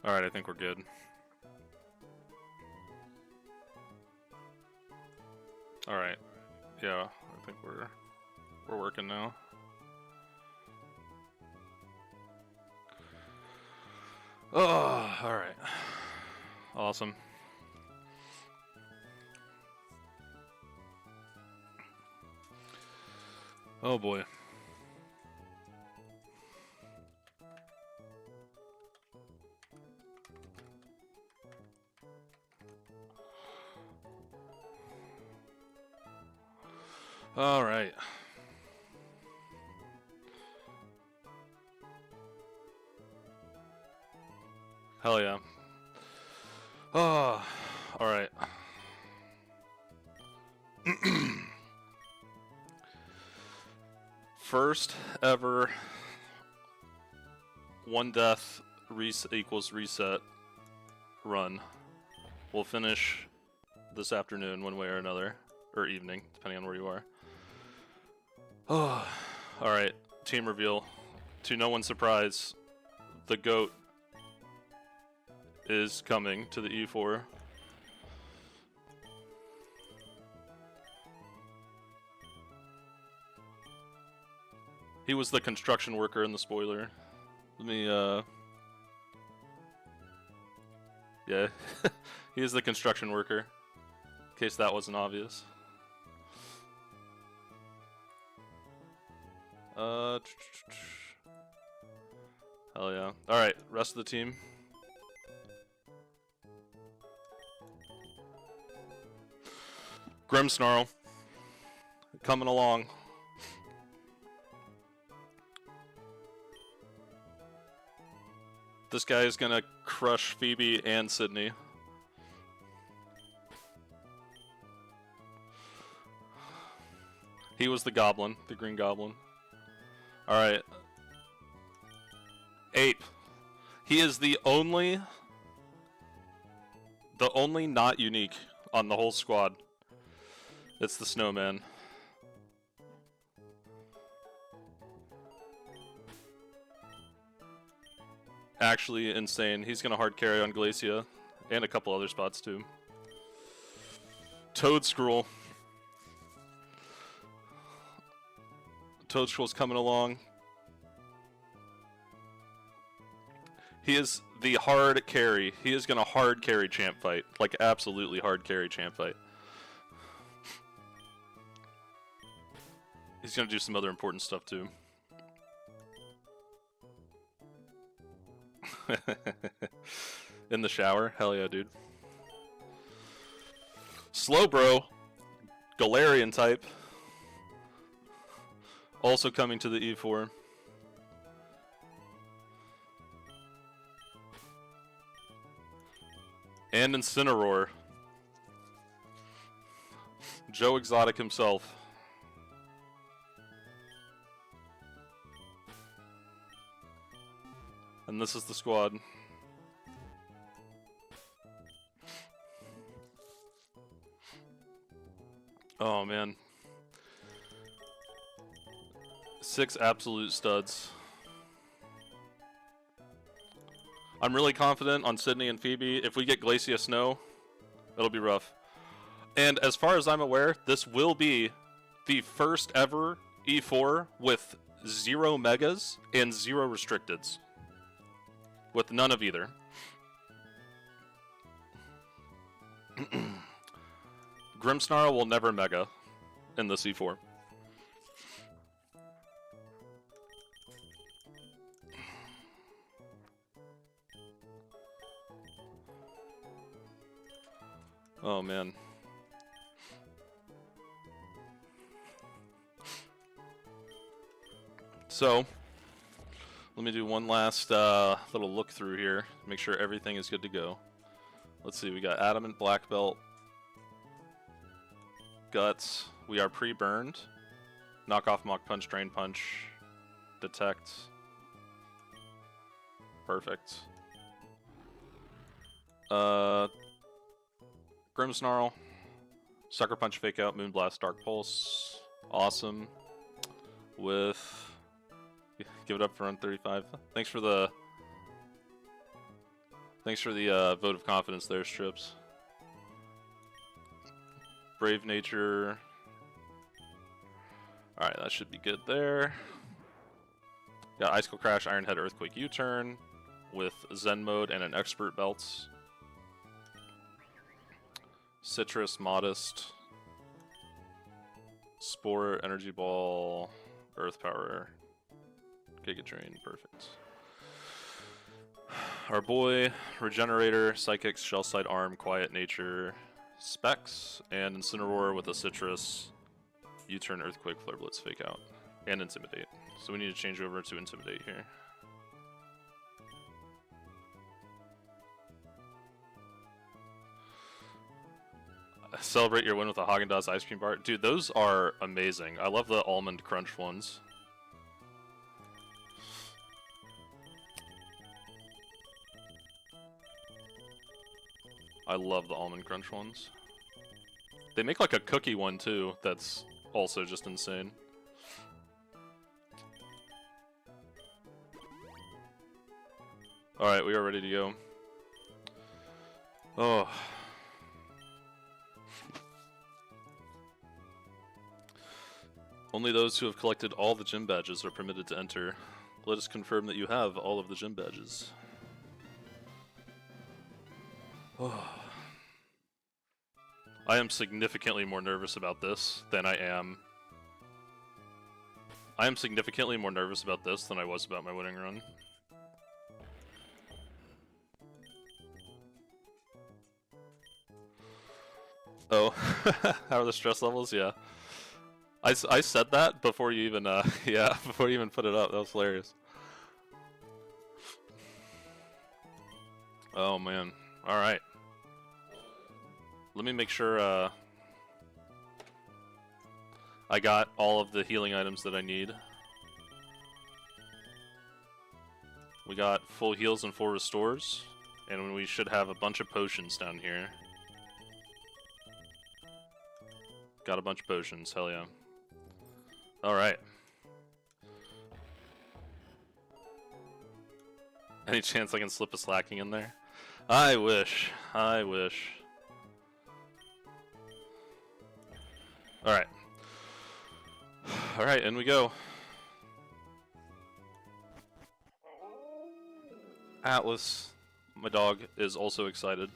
Alright, I think we're good. Alright. Yeah, I think we're working now. Oh, alright. Awesome. Oh boy. All right. Hell yeah. Oh, all right. First ever one death equals reset run. We'll finish this afternoon one way or another, or evening, depending on where you are. Oh, all right. Team reveal. To no one's surprise, the GOAT is coming to the E4. He was the construction worker in the spoiler. Let me, yeah, he is the construction worker, in case that wasn't obvious. Hell yeah. Alright, rest of the team. Grimmsnarl. Coming along. This guy is gonna crush Phoebe and Sydney. He was the goblin, the green goblin. Alright. Ape. He is the only not unique on the whole squad. It's the snowman. Actually insane. He's gonna hard carry on Glacia and a couple other spots too. Toadscroll. Toadscroll's coming along. He is the hard carry. He is gonna hard carry champ fight. Like absolutely hard carry champ fight. He's gonna do some other important stuff too. In the shower? Hell yeah, dude. Slowbro. Galarian type. Also coming to the E4. And Incineroar. Joe Exotic himself. And this is the squad. Oh man. 6 absolute studs. I'm really confident on Sydney and Phoebe. If we get Glacia Snow, it'll be rough. And as far as I'm aware, this will be the first ever E4 with 0 megas and 0 restricteds. With none of either. Grimmsnarl will never mega in the C4. Oh man. So, let me do one last little look through here, make sure everything is good to go. Let's see, we got Adamant, Black Belt, Guts, we are pre-burned, Knock Off, Mock Punch, Drain Punch, Detect, perfect. Grimmsnarl, Sucker Punch, Fake Out, Moonblast, Dark Pulse, awesome. With, give it up for run 35. Thanks for Thanks for the vote of confidence there, Strips. Brave Nature. Alright, that should be good there. Got Icicle Crash, Iron Head, Earthquake U-Turn with Zen Mode and an Expert Belts. Citrus, Modest. Spore, Energy Ball, Earth Power, Giga Drain, perfect. Our boy, Regenerator, Psychics, Shell Side Arm, Quiet Nature, Specs, and Incineroar with a Citrus, U-Turn, Earthquake, Flare Blitz, Fake Out, and Intimidate. So we need to change over to Intimidate here. Celebrate your win with a Haagen-Dazs ice cream bar. Dude, those are amazing. I love the almond crunch ones. I love the almond crunch ones. They make like a cookie one too that's also just insane. Alright, we are ready to go. Oh. Only those who have collected all the gym badges are permitted to enter. Let us confirm that you have all of the gym badges. Oh. I am significantly more nervous about this than I am. I am significantly more nervous about this than I was about my winning run. Oh, how are the stress levels? Yeah. I said that before you even, yeah, before you even put it up. That was hilarious. Oh, man. Alright. Let me make sure, I got all of the healing items that I need. We got full heals and full restores. And we should have a bunch of potions down here. Got a bunch of potions, hell yeah. Alright. Any chance I can slip a slacking in there? I wish. I wish. Alright. Alright, in we go. Atlas, my dog, is also excited.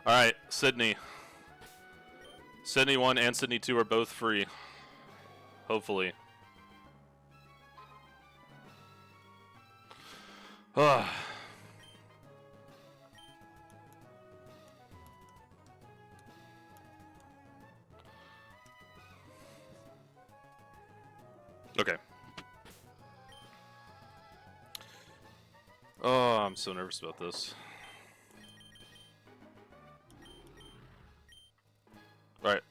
Alright, Sydney. Sydney 1 and Sydney 2 are both free. Hopefully. Ugh. Okay. Oh, I'm so nervous about this. Alright.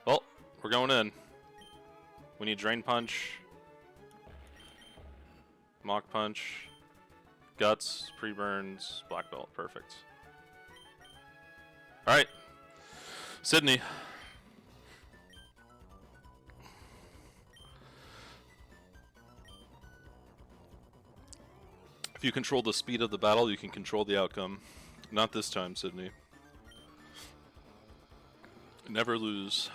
Well, we're going in. We need Drain Punch. Mock Punch. Guts, Pre-Burns, Black Belt. Perfect. Alright. Sydney. If you control the speed of the battle, you can control the outcome. Not this time, Sydney. Never lose.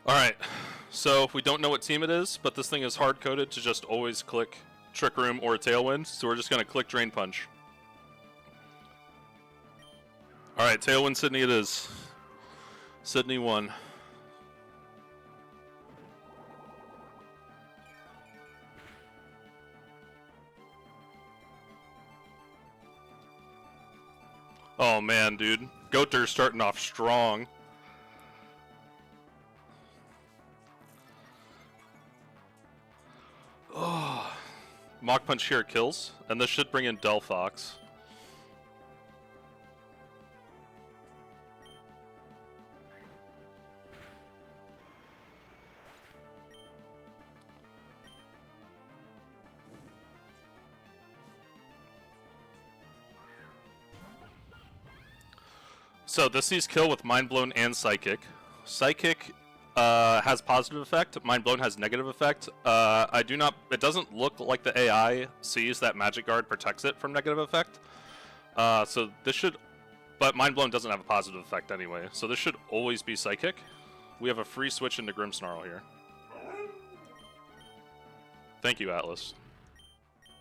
Alright, so we don't know what team it is, but this thing is hard-coded to just always click Trick Room or Tailwind, so we're just going to click Drain Punch. Alright, Tailwind Sydney it is. Sydney 1. Oh man, dude. Goater's starting off strong. Mach Punch here kills, and this should bring in Delphox. So this sees kill with Mind Blown and Psychic. Psychic has positive effect. Mind Blown has negative effect. It doesn't look like the AI sees that Magic Guard protects it from negative effect. So this should, but Mind Blown doesn't have a positive effect anyway. So this should always be Psychic. We have a free switch into Grimmsnarl here. Thank you, Atlas.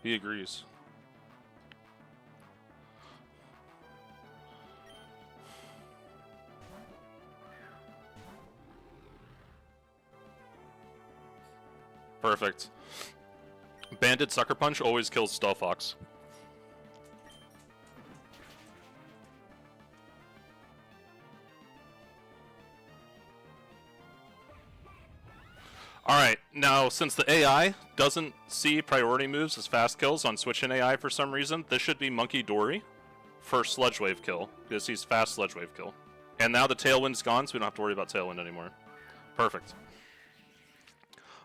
He agrees. Perfect. Banded Sucker Punch always kills Delphox. Alright, now since the AI doesn't see priority moves as fast kills on Switch and AI for some reason, this should be Monkey Dory for Sludge Wave kill, because he's fast Sludge Wave kill. And now the Tailwind's gone, so we don't have to worry about Tailwind anymore. Perfect.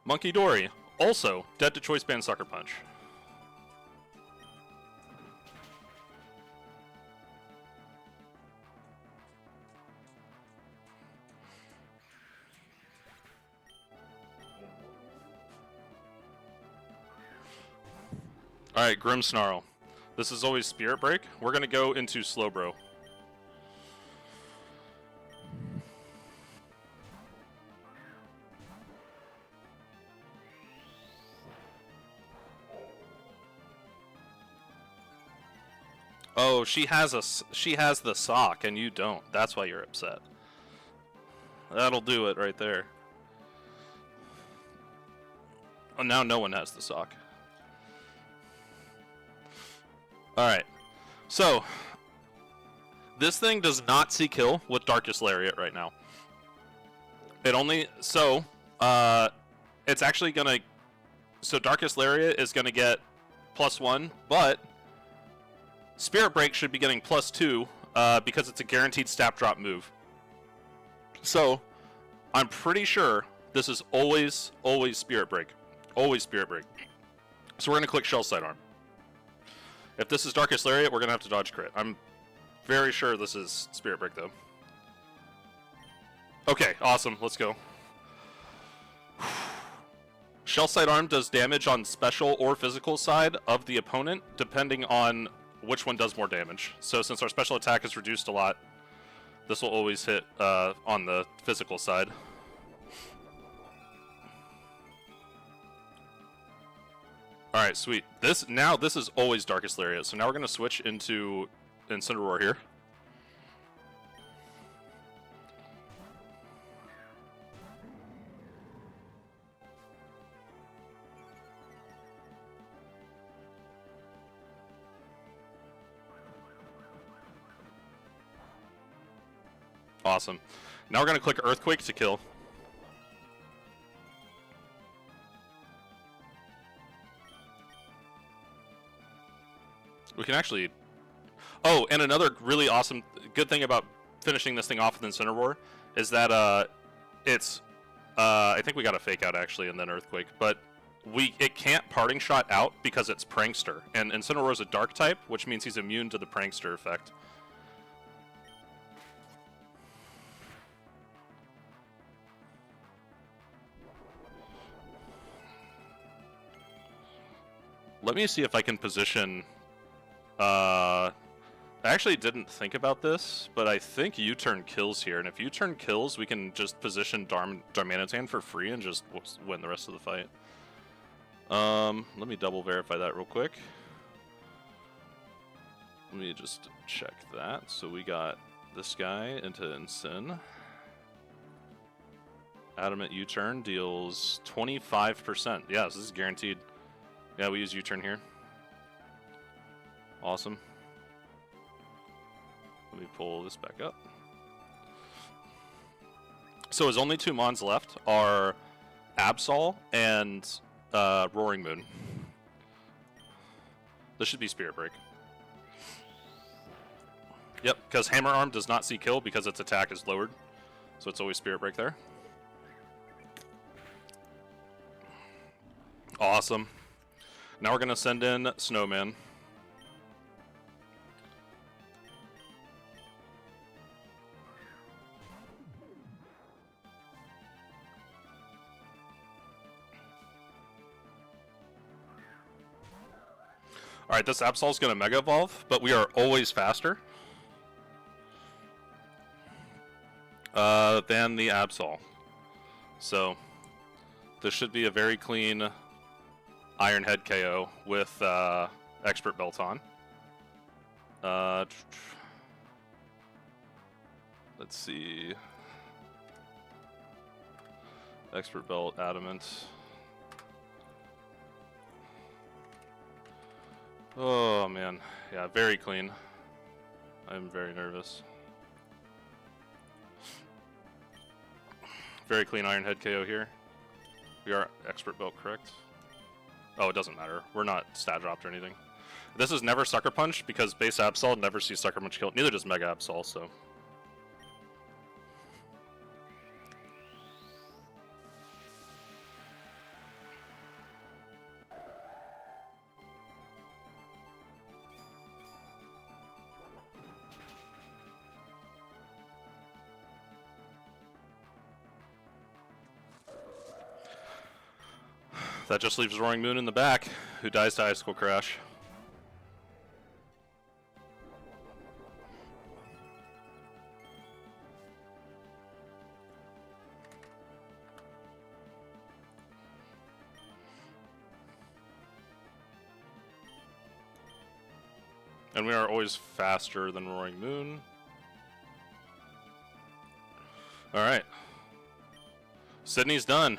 Monkey Dory, also dead to Choice Band Sucker Punch. Alright, Grimmsnarl. This is always Spirit Break. We're gonna go into Slowbro. Oh, she has the sock and you don't. That's why you're upset. That'll do it right there. Oh, now no one has the sock. Alright. So, this thing does not see kill with Darkest Lariat right now. It only... So, it's actually gonna... So, Darkest Lariat is gonna get +1, but... Spirit Break should be getting +2 because it's a guaranteed stat drop move. So, I'm pretty sure this is always Spirit Break. Always Spirit Break. So we're going to click Shell Sidearm. If this is Darkest Lariat, we're going to have to dodge crit. I'm very sure this is Spirit Break, though. Okay, awesome. Let's go. Shell Sidearm does damage on special or physical side of the opponent, depending on which one does more damage. So since our special attack is reduced a lot, this will always hit on the physical side. Alright, sweet. This is always Darkest Lariat, so now we're going to switch into Incineroar here. Awesome. Now we're going to click Earthquake to kill. We can actually... Oh, and another really awesome, good thing about finishing this thing off with Incineroar is that it's... I think we got a Fake Out actually and then Earthquake, but it can't Parting Shot out because it's Prankster. And Incineroar is a Dark type, which means he's immune to the Prankster effect. Let me see if I can position... I actually didn't think about this, but I think U-turn kills here, and if U-turn kills, we can just position Darmanitan for free and just win the rest of the fight. Let me double verify that real quick. Let me just check that. So we got this guy into Incin. Adamant U-turn deals 25%. Yeah, this is guaranteed. Yeah, we use U-turn here. Awesome. Let me pull this back up. So his only two Mons left are Absol and Roaring Moon. This should be Spirit Break. Yep, because Hammer Arm does not see kill because its attack is lowered. So it's always Spirit Break there. Awesome. Now we're going to send in Snowman. Alright, this Absol is going to Mega Evolve, but we are always faster than the Absol. So, this should be a very clean Iron Head KO with Expert Belt on. Let's see. Expert Belt, Adamant. Oh man, yeah, very clean. I'm very nervous. Very clean Iron Head KO here. We are Expert Belt, correct? Oh, it doesn't matter. We're not stat dropped or anything. This is never Sucker Punch because base Absol never sees Sucker Punch kill. Neither does Mega Absol, so. That just leaves Roaring Moon in the back, who dies to Icicle Crash. And we are always faster than Roaring Moon. Alright. Sydney's done.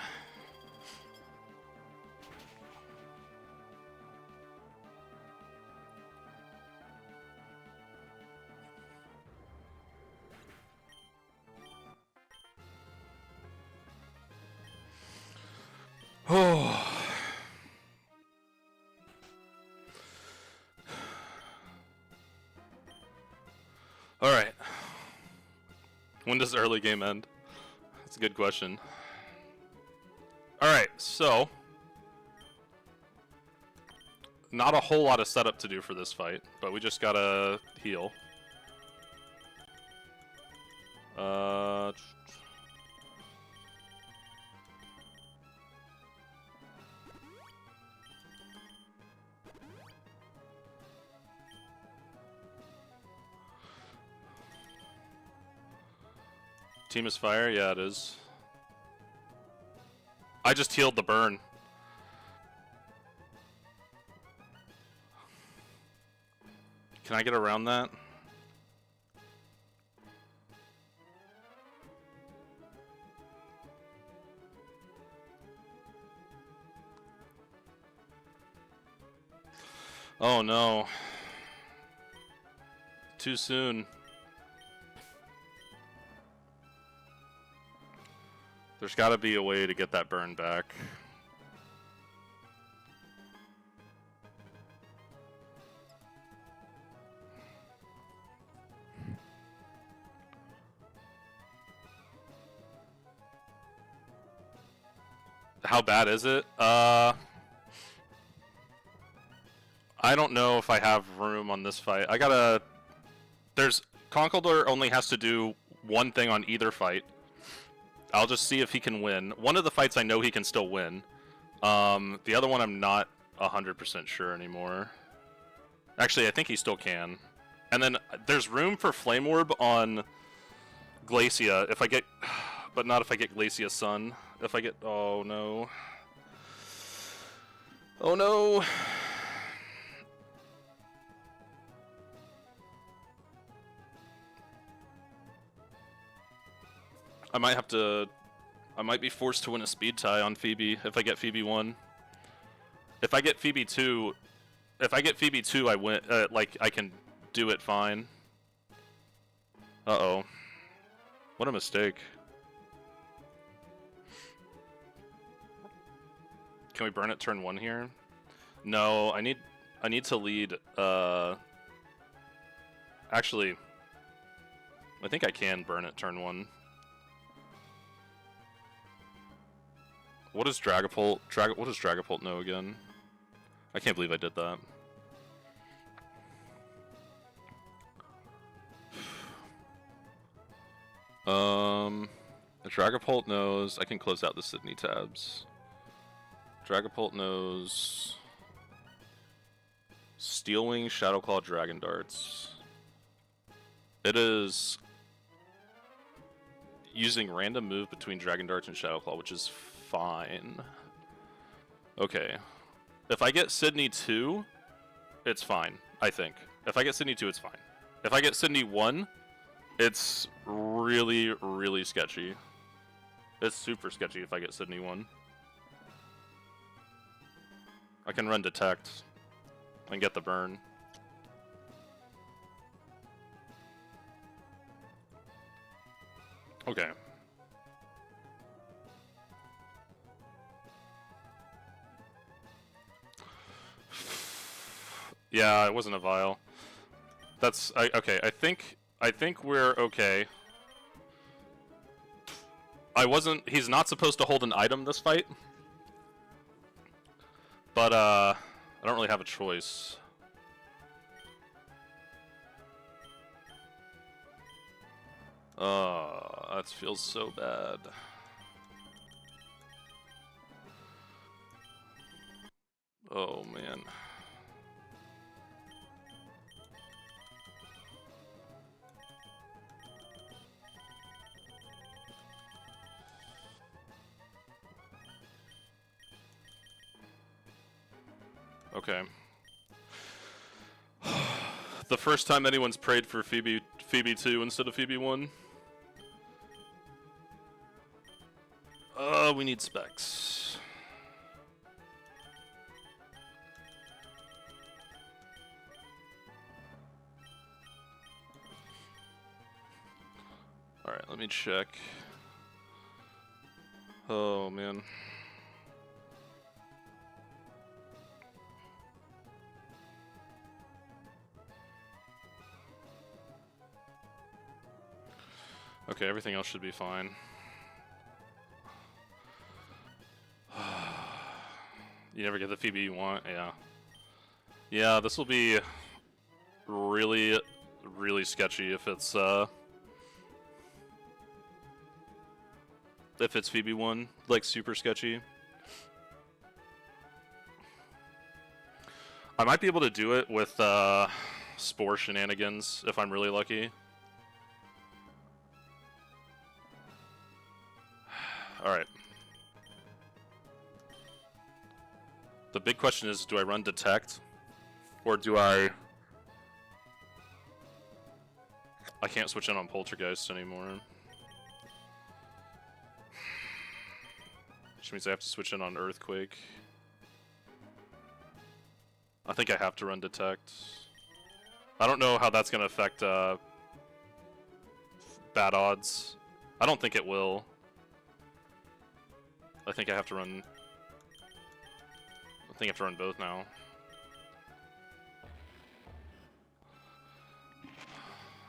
Oh. Alright. When does the early game end? That's a good question. Alright, so not a whole lot of setup to do for this fight, but we just gotta heal. Team is fire? Yeah, it is. I just healed the burn. Can I get around that? Oh no. Too soon. There's gotta be a way to get that burn back. How bad is it? I don't know if I have room on this fight. I gotta... Conkeldurr only has to do one thing on either fight. I'll just see if he can win. One of the fights I know he can still win. The other one I'm not 100% sure anymore. Actually, I think he still can. And then there's room for Flame Orb on Glacia if I get... But not if I get Glacia Sun. If I get... Oh no. Oh no! I might have to... I might be forced to win a speed tie on Phoebe if I get Phoebe 1. If I get Phoebe 2... If I get Phoebe 2, I win... like, I can do it fine. Uh-oh. What a mistake. Can we burn it turn 1 here? No, I need I need to lead, actually, I think I can burn it turn 1. What does Dragapult, what does Dragapult know again? I can't believe I did that. Dragapult knows, I can close out the Sydney tabs. Dragapult knows Steel Wing, Shadow Claw, Dragon Darts. It is using random move between Dragon Darts and Shadow Claw, which is fine. Okay. If I get Sydney 2, it's fine, I think. If I get Sydney 2, it's fine. If I get Sydney 1, it's really, really sketchy. It's super sketchy if I get Sydney 1. I can run Detect and get the burn. Okay. Yeah, it wasn't a vial. That's okay. I think we're okay. He's not supposed to hold an item this fight. But I don't really have a choice. That feels so bad. Oh man. Okay. The first time anyone's prayed for Phoebe 2 instead of Phoebe 1. We need specs. Alright, let me check. Oh man. Okay, everything else should be fine. You never get the Phoebe you want, yeah. Yeah, this will be really, really sketchy if it's Phoebe 1, like super sketchy. I might be able to do it with Spore shenanigans if I'm really lucky. Alright. The big question is, do I run Detect? Or do I can't switch in on Poltergeist anymore. Which means I have to switch in on Earthquake. I think I have to run Detect. I don't know how that's going to affect bad odds. I don't think it will. I think I have to run... I think I have to run both now.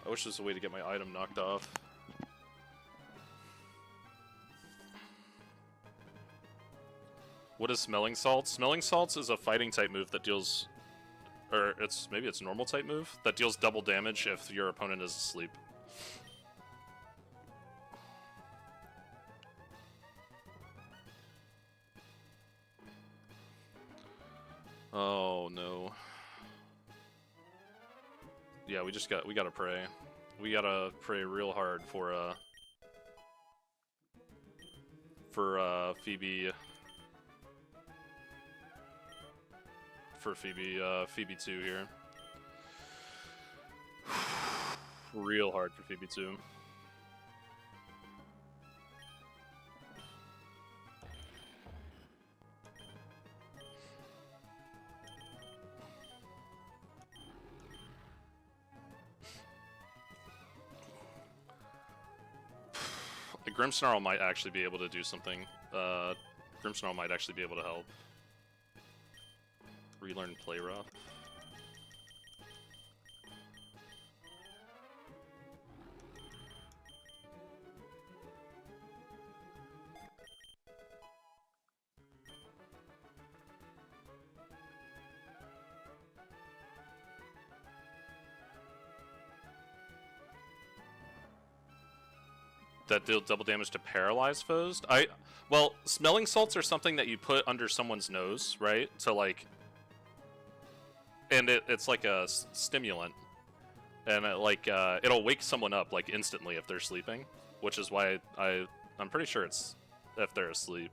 I wish there was a way to get my item knocked off. What is Smelling Salts? Smelling Salts is a fighting type move that deals... Or maybe it's a normal type move that deals double damage if your opponent is asleep. Oh no. Yeah, we gotta pray. We gotta pray real hard for Phoebe. For Phoebe 2 here. Real hard for Phoebe 2. Grimmsnarl might actually be able to do something. Grimmsnarl might actually be able to help. Relearn Play Rough. that deal double damage to paralyzed foes. Well, smelling salts are something that you put under someone's nose, right? To like, and it's like a stimulant, and it'll wake someone up like instantly if they're sleeping, which is why I'm pretty sure it's if they're asleep.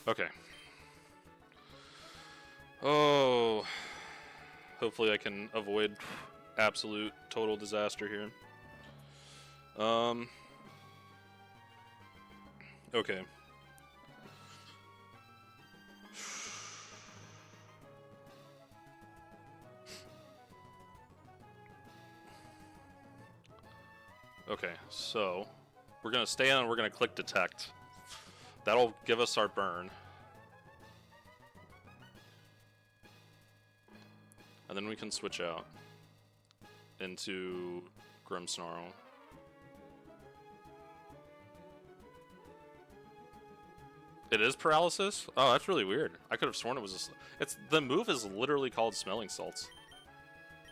Okay. Oh, hopefully I can avoid absolute total disaster here. Okay. Okay, so we're gonna stay on and we're gonna click detect. That'll give us our burn. And then we can switch out into Grimmsnarl. It is paralysis? Oh, that's really weird. I could have sworn it was the move is literally called Smelling Salts.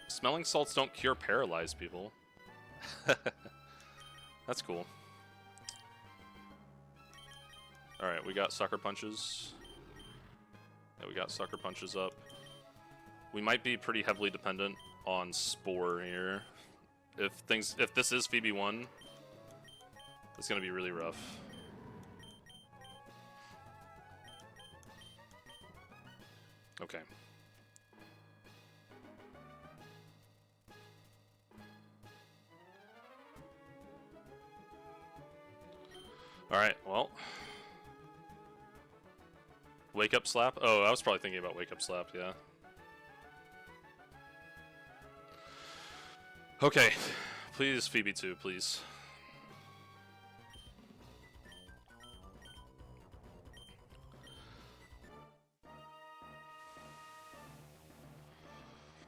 Smelling Salts don't cure paralyzed people. That's cool. Alright, we got Sucker Punches. Yeah, we got Sucker Punches up. We might be pretty heavily dependent on Spore here. If this is Phoebe 1, it's gonna be really rough. Okay. Alright, well. Wake Up Slap? Oh, I was probably thinking about Wake Up Slap, yeah. Okay. Please, Phoebe 2, please.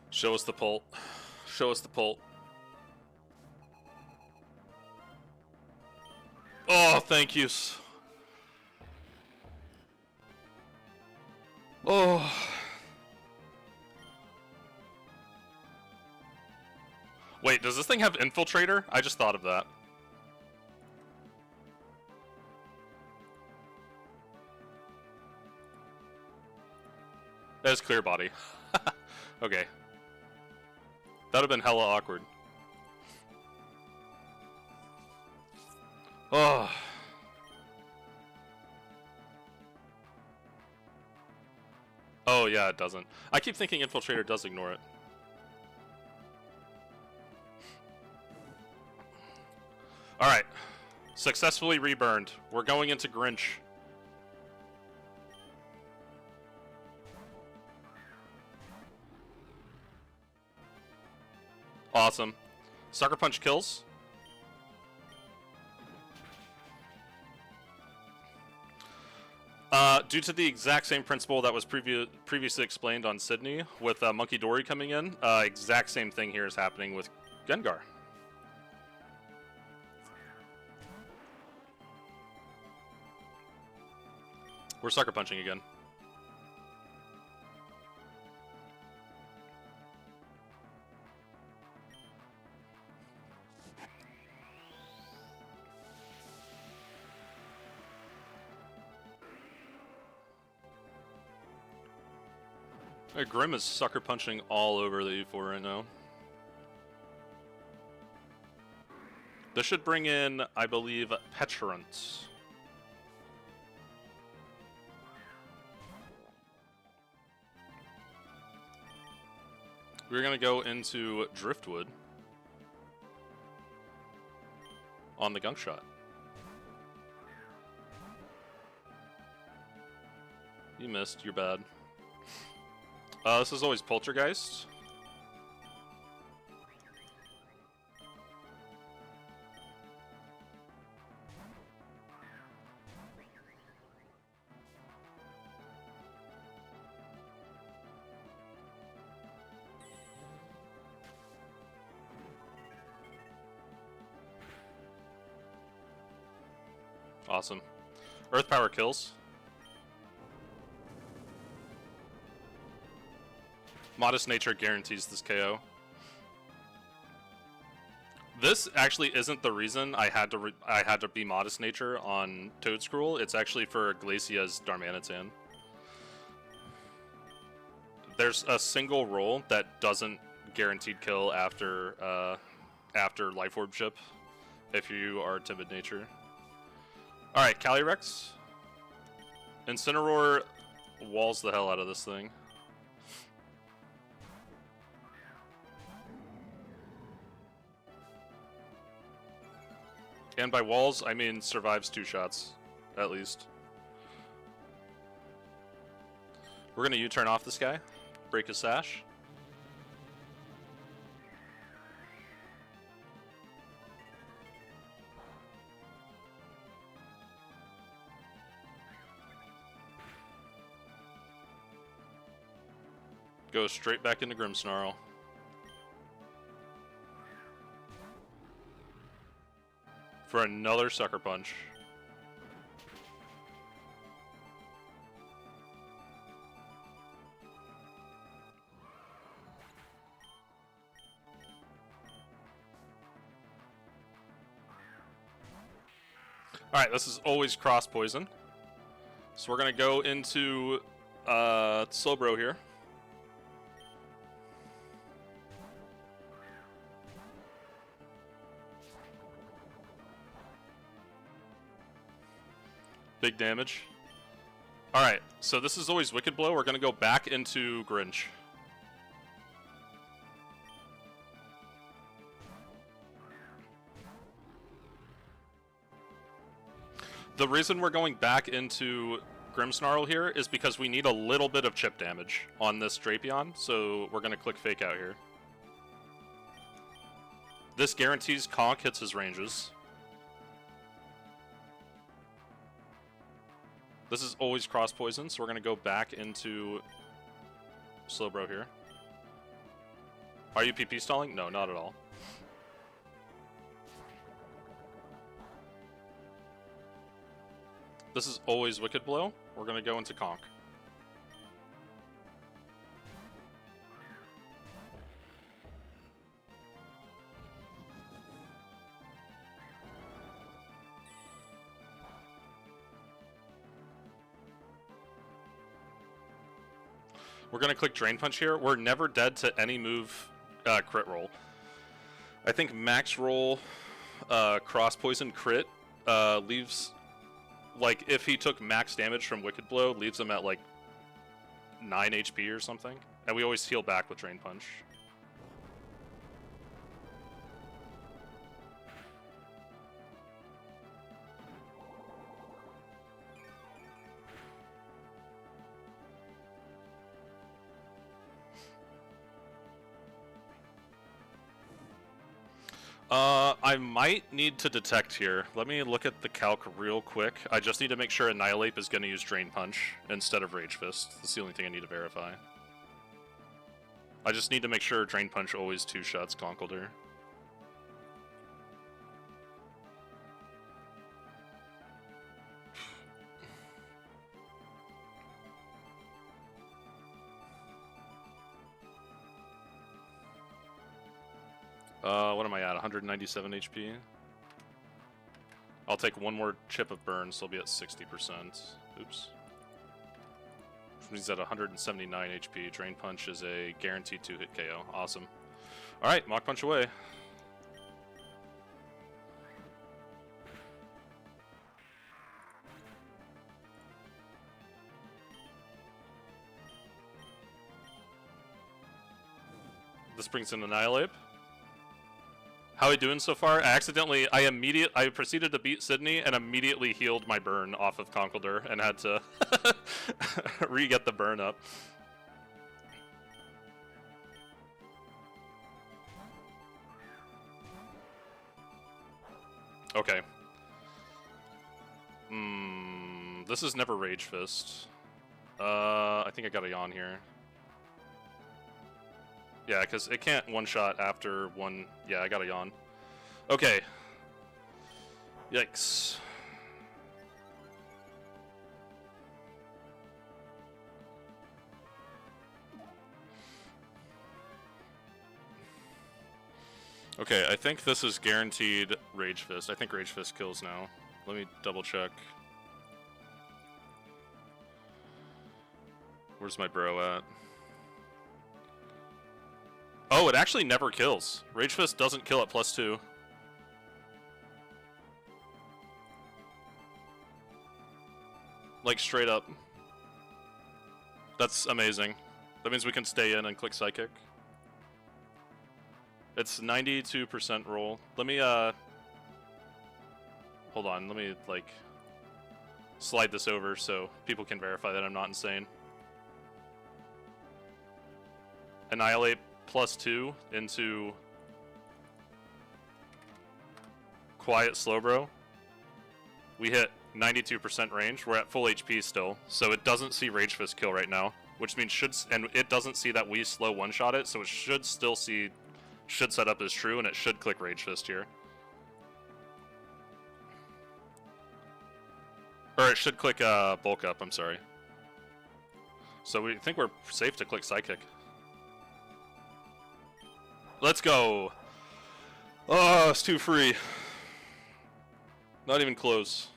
Show us the pult. Show us the pult. Oh, thank you. Oh. Wait, does this thing have Infiltrator? I just thought of that. That is Clear Body. Okay. That would have been hella awkward. Oh. Oh, yeah, it doesn't. I keep thinking Infiltrator does ignore it. Alright. Successfully reburned. We're going into Grinch. Awesome. Sucker Punch kills. Due to the exact same principle that was previously explained on Sydney, with Monkey Dory coming in, exact same thing here is happening with Gengar. We're Sucker Punching again. Hey, Grim is Sucker Punching all over the E4 right now. This should bring in, I believe, Petulant. We're going to go into Driftwood on the Gunk Shot. You missed, you're bad. This is always Poltergeist. Awesome. Earth power kills. Modest nature guarantees this KO. This actually isn't the reason I had to be modest nature on Toad Scroll. It's actually for Glacia's Darmanitan. There's a single roll that doesn't guaranteed kill after Life Orb chip if you are timid nature. All right, Calyrex. Incineroar walls the hell out of this thing. And by walls, I mean survives 2 shots, at least. We're gonna U-turn off this guy, break his sash. Go straight back into Grimmsnarl. For another Sucker Punch. Alright, this is always cross poison. So we're gonna go into Slowbro here. Big damage. Alright, so this is always Wicked Blow. We're going to go back into Grinch. The reason we're going back into Grimmsnarl here is because we need a little bit of chip damage on this Drapion, so we're going to click Fake Out here. This guarantees Conk hits his ranges. This is always cross poison, so we're going to go back into Slowbro here. Are you PP stalling? No, not at all. This is always Wicked Blow. We're going to go into Conk. We're going to click Drain Punch here. We're never dead to any move crit roll. I think max roll cross poison crit leaves, like, if he took max damage from Wicked Blow, leaves him at like 9 HP or something. And we always heal back with Drain Punch. I might need to detect here. Let me look at the calc real quick. I just need to make sure Annihilate is going to use Drain Punch instead of Rage Fist. That's the only thing I need to verify. I just need to make sure Drain Punch always 2-shots Conkeldurr. What am I at? 197 HP. I'll take one more chip of burn, so I'll be at 60%. Oops. Which means at 179 HP. Drain Punch is a guaranteed 2-hit KO. Awesome. Alright, Mach Punch away. This brings in Annihilate. How are we doing so far? I proceeded to beat Sydney and immediately healed my burn off of Conkeldurr and had to re-get the burn up. Okay. This is never Rage Fist. I think I got a yawn here. Yeah, because it can't one-shot after one... Yeah, I got a yawn. Okay. Yikes. Okay, I think this is guaranteed Rage Fist. I think Rage Fist kills now. Let me double check. Where's my bro at? Oh, it actually never kills. Rage Fist doesn't kill at +2. Like, straight up. That's amazing. That means we can stay in and click Psychic. It's 92% roll. Let me, hold on, let me, like, slide this over so people can verify that I'm not insane. Annihilate +2 into Quiet Slowbro. We hit 92% range. We're at full HP still, so it doesn't see Rage Fist kill right now, which means and it doesn't see that we slow one-shot it, so it should still see, should set up as true, and it should click Rage Fist here. Or it should click Bulk Up, I'm sorry. So we think we're safe to click Psychic. Let's go! Oh, it's too free. Not even close.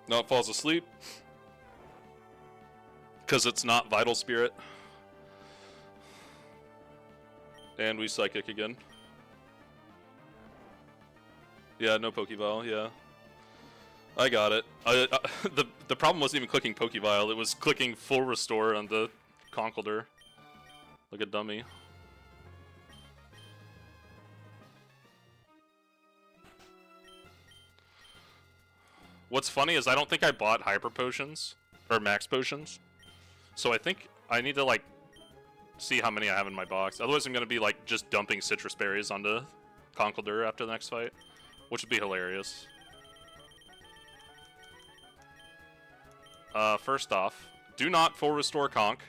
No, it falls asleep. Because it's not Vital Spirit. And we Psychic again. Yeah, no Pokeball, yeah. I got it. The problem wasn't even clicking Pokeball, it was clicking full restore on the Conkeldurr. Like a dummy. What's funny is I don't think I bought Hyper Potions, or Max Potions. So I think I need to, like, see how many I have in my box. Otherwise I'm going to be, like, just dumping Citrus Berries onto Conkeldurr after the next fight. Which would be hilarious. First off, do not full restore Conk.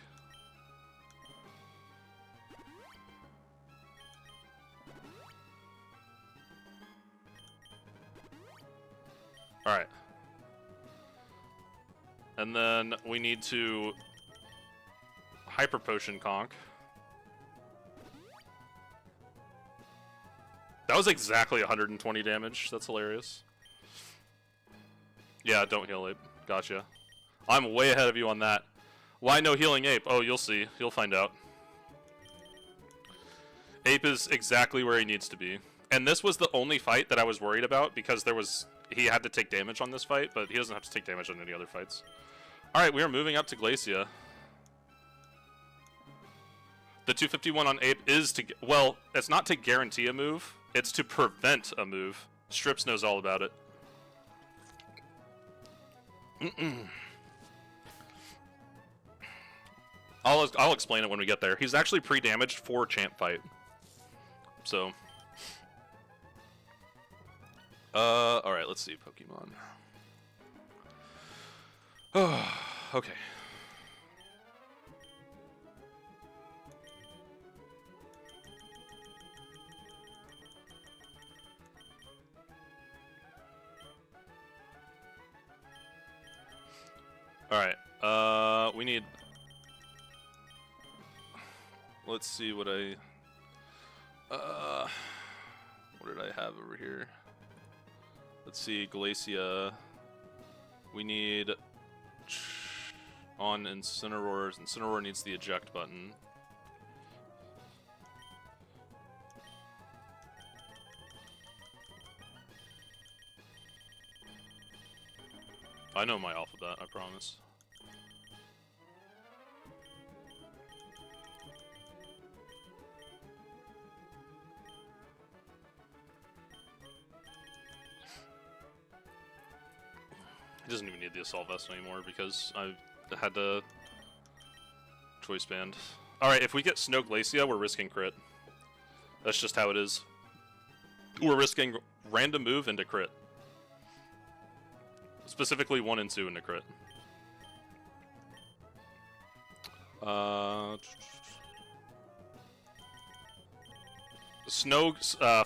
Alright. And then we need to Hyper Potion Conk. That was exactly 120 damage. That's hilarious. Yeah, don't heal Ape. Gotcha. I'm way ahead of you on that. Why no healing Ape? Oh, you'll see. You'll find out. Ape is exactly where he needs to be. And this was the only fight that I was worried about because he had to take damage on this fight, but he doesn't have to take damage on any other fights. Alright, we are moving up to Glacia. The 251 on Ape is to... Well, it's not to guarantee a move. It's to prevent a move. Strips knows all about it. I'll explain it when we get there. He's actually pre-damaged for Champ Fight. So... alright, let's see, Pokemon. Oh, okay. Alright, we need... Let's see what I... what did I have over here? Let's see, Glacia. We need... On Incineroar. Incineroar needs the eject button. I know my alphabet, I promise. He doesn't even need the Assault Vest anymore because I had to choice band. Alright, if we get Snow Glacia, we're risking crit. That's just how it is. We're risking random move into crit. Specifically 1 and 2 into crit.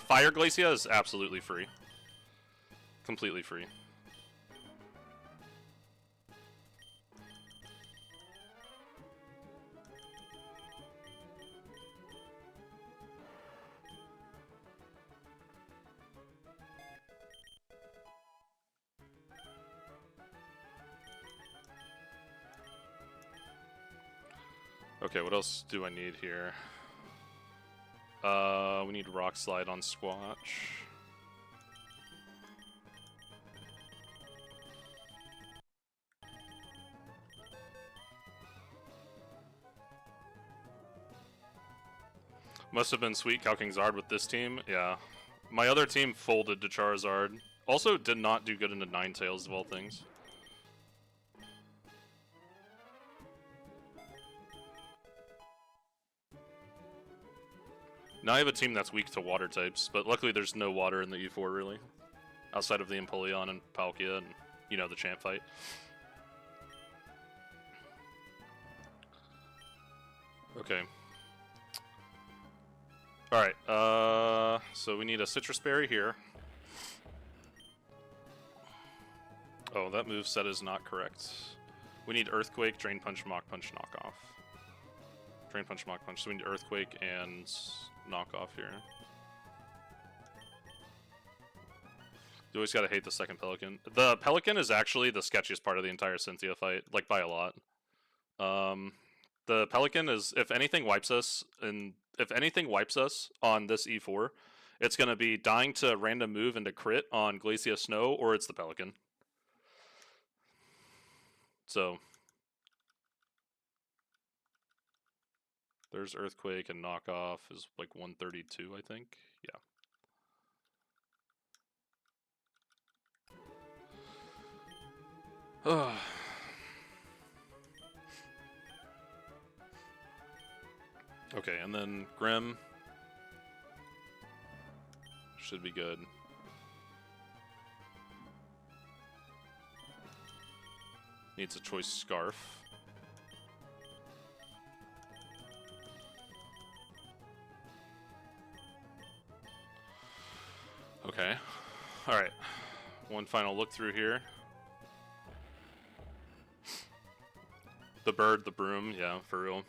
Fire Glacia is absolutely free. Completely free. Okay, what else do I need here? We need Rock Slide on Squatch. Must have been sweet calking Zard with this team. Yeah. My other team folded to Charizard. Also did not do good into Ninetales of all things. Now I have a team that's weak to water types, but luckily there's no water in the E4 really. Outside of the Empoleon and Palkia and, you know, the champ fight. Okay. Alright, so we need a Citrus Berry here. Oh, that move set is not correct. We need Earthquake, Drain Punch, Mach Punch, Knock Off. Drain Punch, Mach Punch, so we need Earthquake and Knock Off here. You always gotta hate the second Pelican. The Pelican is actually the sketchiest part of the entire Cynthia fight, like by a lot. The Pelican is, if anything wipes us on this E4, it's gonna be dying to random move into crit on Glacia Snow, or it's the Pelican. So there's Earthquake and Knockoff is like 132, I think. Yeah. Okay, and then Grim should be good. Needs a choice Scarf. Okay. Alright. One final look through here. The bird, the broom, yeah, for real.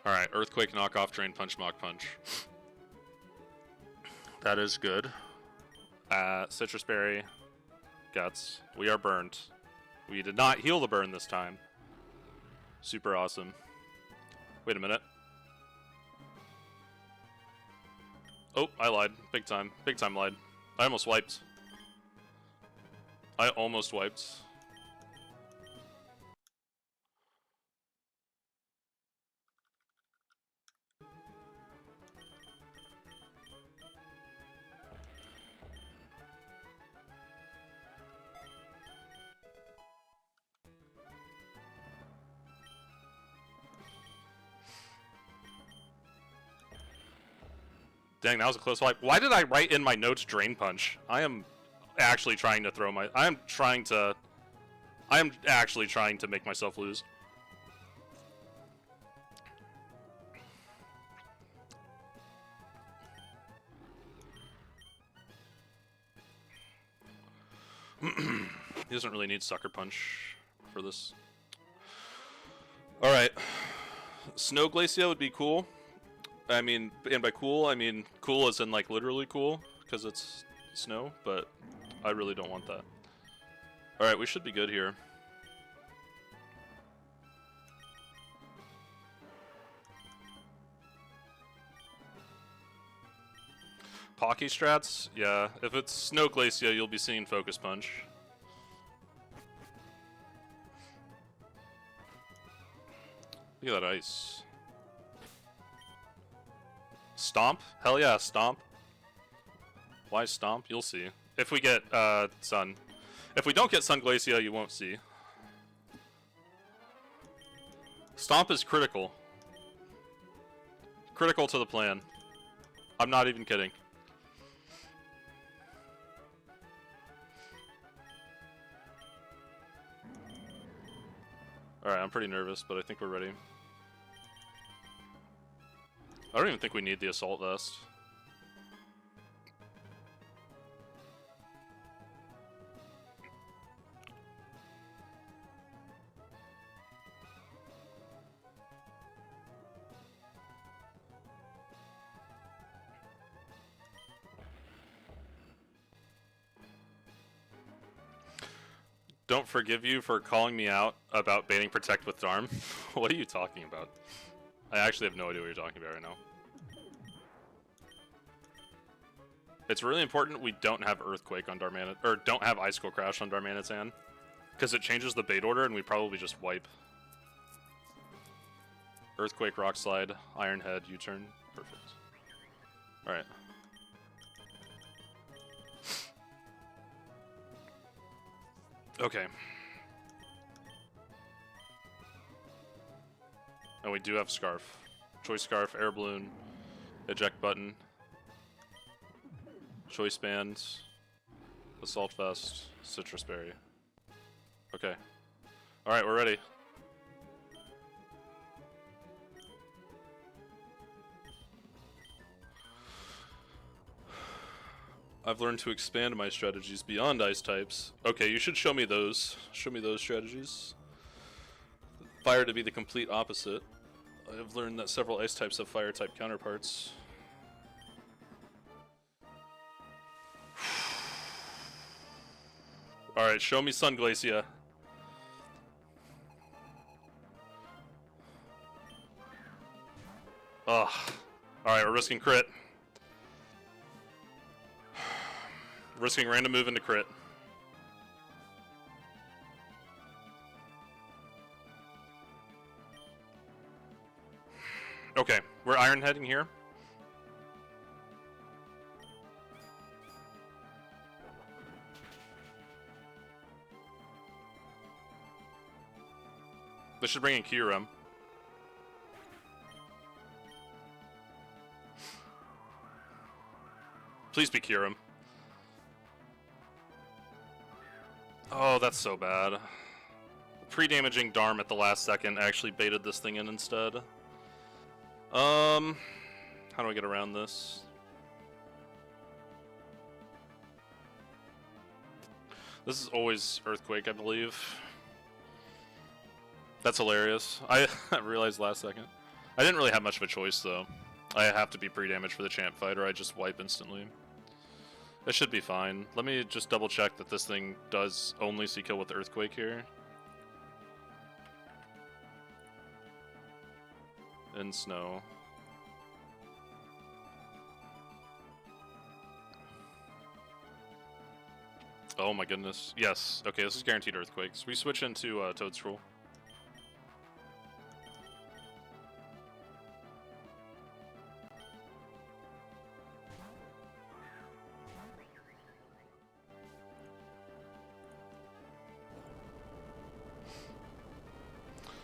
Alright, Earthquake, Knockoff, Drain Punch, Mach Punch. That is good. Citrus Berry, Guts. We are burned. We did not heal the burn this time. Super awesome. Wait a minute. Oh, I lied. Big time. Big time lied. I almost wiped. I almost wiped. Dang, that was a close wipe. Why did I write in my notes Drain Punch? I am actually trying to throw my... I am actually trying to make myself lose. He doesn't really need Sucker Punch for this. Alright. Snow Glacia would be cool. I mean, and by cool, I mean cool as in like literally cool, because it's snow, but I really don't want that. Alright, we should be good here. Pocky strats? Yeah, if it's Snow Glacia, you'll be seeing Focus Punch. Look at that ice. Stomp? Hell yeah, Stomp. Why Stomp? You'll see. If we get Sun. If we don't get Sun Glacia, you won't see. Stomp is critical. Critical to the plan. I'm not even kidding. Alright, I'm pretty nervous, but I think we're ready. I don't even think we need the Assault Vest. don't forgive you for calling me out about baiting Protect with Darm. What are you talking about? I actually have no idea what you're talking about right now. It's really important we don't have Earthquake on Darmanitan, or don't have Icicle Crash on Darmanitan, because it changes the bait order and we probably just wipe. Earthquake, Rock Slide, Iron Head, U-turn. Perfect. Alright. Okay. And we do have Scarf. Choice Scarf, Air Balloon, Eject Button, Choice Bands, Assault Vest, Citrus Berry. Okay. Alright, we're ready. I've learned to expand my strategies beyond ice types. Okay, you should show me those. Show me those strategies. Fire to be the complete opposite. I have learned that several ice types have fire type counterparts. Alright, show me Sun Glacia. Ugh. Alright, we're risking crit. Risking random move into crit. Okay, we're Iron Heading here. This should bring in Kyurem. Please be Kyurem. Oh, that's so bad. Pre-damaging Darm at the last second actually baited this thing in instead. How do I get around this? This is always Earthquake, I believe. That's hilarious. I realized last second. I didn't really have much of a choice, though. I have to be pre-damaged for the champ fight, or I just wipe instantly. It should be fine. Let me just double check that this thing does only see kill with Earthquake here. And Snow. Oh my goodness. Yes. Okay, this is guaranteed Earthquakes. We switch into Toadstool.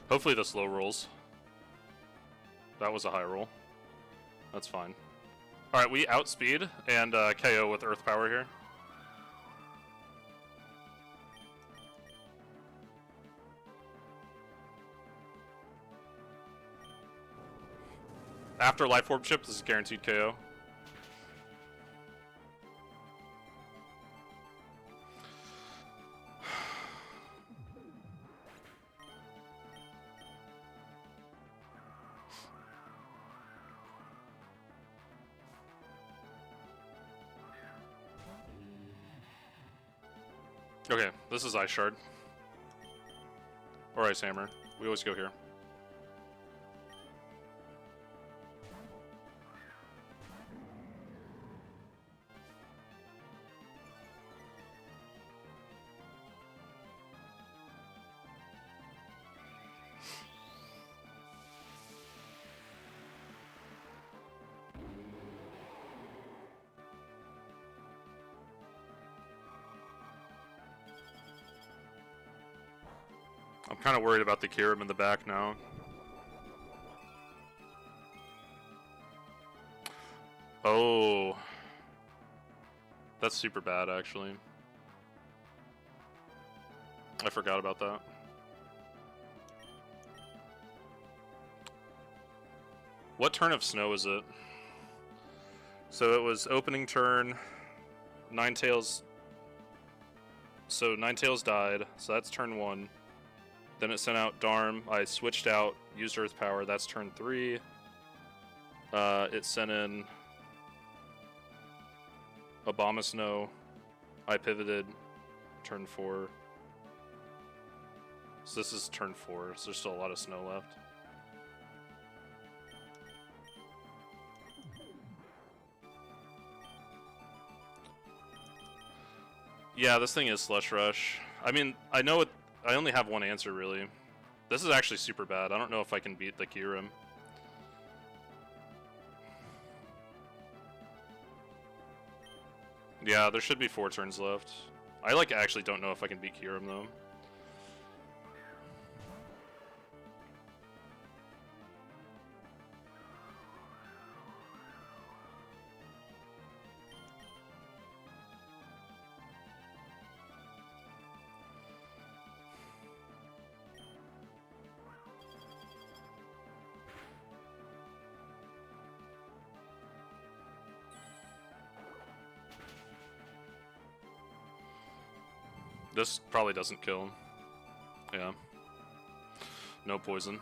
Hopefully this low rolls. That was a high roll. That's fine. Alright, we outspeed and KO with Earth Power here. After Life Orb Chip, this is guaranteed KO. Okay, this is Ice Shard. Or Ice Hammer. We always go here. I'm kind of worried about the Kyurem in the back now. Oh. That's super bad, actually. I forgot about that. What turn of Snow is it? So it was opening turn, Ninetales. So Ninetales died, so that's turn 1. Then it sent out Darm. I switched out, used Earth Power. That's turn 3. It sent in Abomasnow. I pivoted, turn 4. So this is turn 4, so there's still a lot of snow left. Yeah, this thing is Slush Rush. I mean, I know it. I only have one answer, really. This is actually super bad. I don't know if I can beat the Kyurem. Yeah, there should be 4 turns left. I actually don't know if I can beat Kyurem though. This probably doesn't kill him. Yeah. No poison.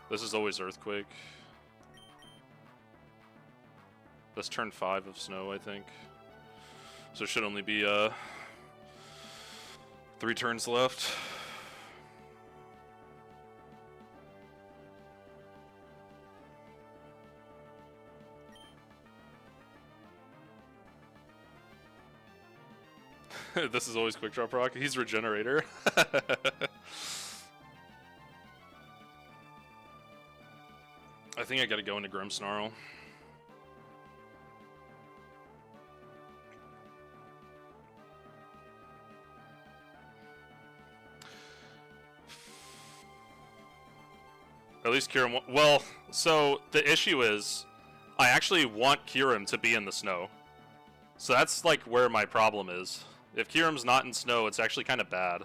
This is always Earthquake. That's turn 5 of snow, I think. So it should only be 3 turns left. This is always Quick Drop Rock. He's Regenerator. I think I gotta go into Grimmsnarl. At least Kyurem. Well, so the issue is, I actually want Kyurem to be in the snow. So that's like where my problem is. If Kyurem's not in snow, it's actually kind of bad.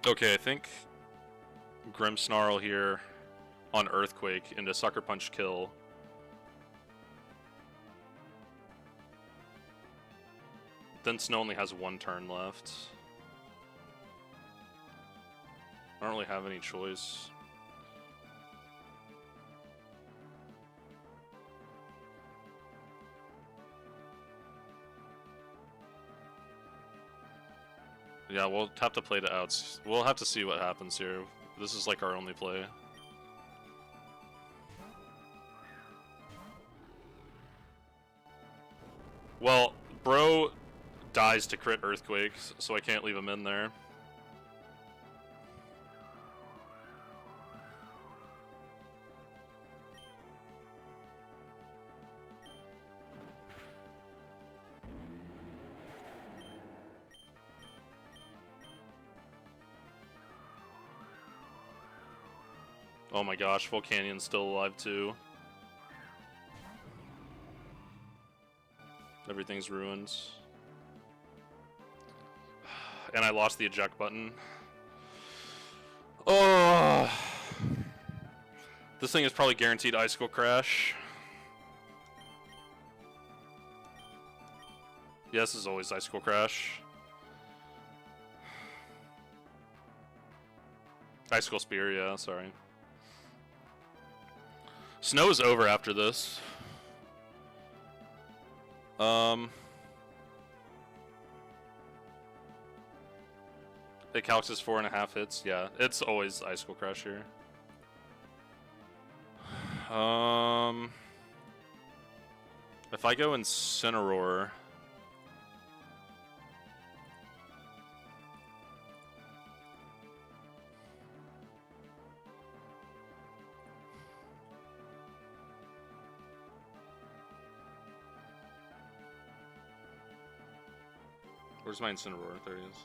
Okay, I think Grimmsnarl here on Earthquake into Sucker Punch kill. Then Snow only has 1 turn left. I don't really have any choice. Yeah, we'll have to play the outs. We'll have to see what happens here. This is like our only play. Well, bro dies to crit Earthquake, so I can't leave him in there. Oh my gosh, Volcanion's still alive too. Everything's ruined. And I lost the eject button. Oh! This thing is probably guaranteed Icicle Crash. Yes, is always Icicle Crash. Icicle Spear, yeah, sorry. Snow is over after this. It calcs as 4.5 hits. Yeah, it's always Icicle Crash here. If I go Incineroar, where's my Incineroar? There he is.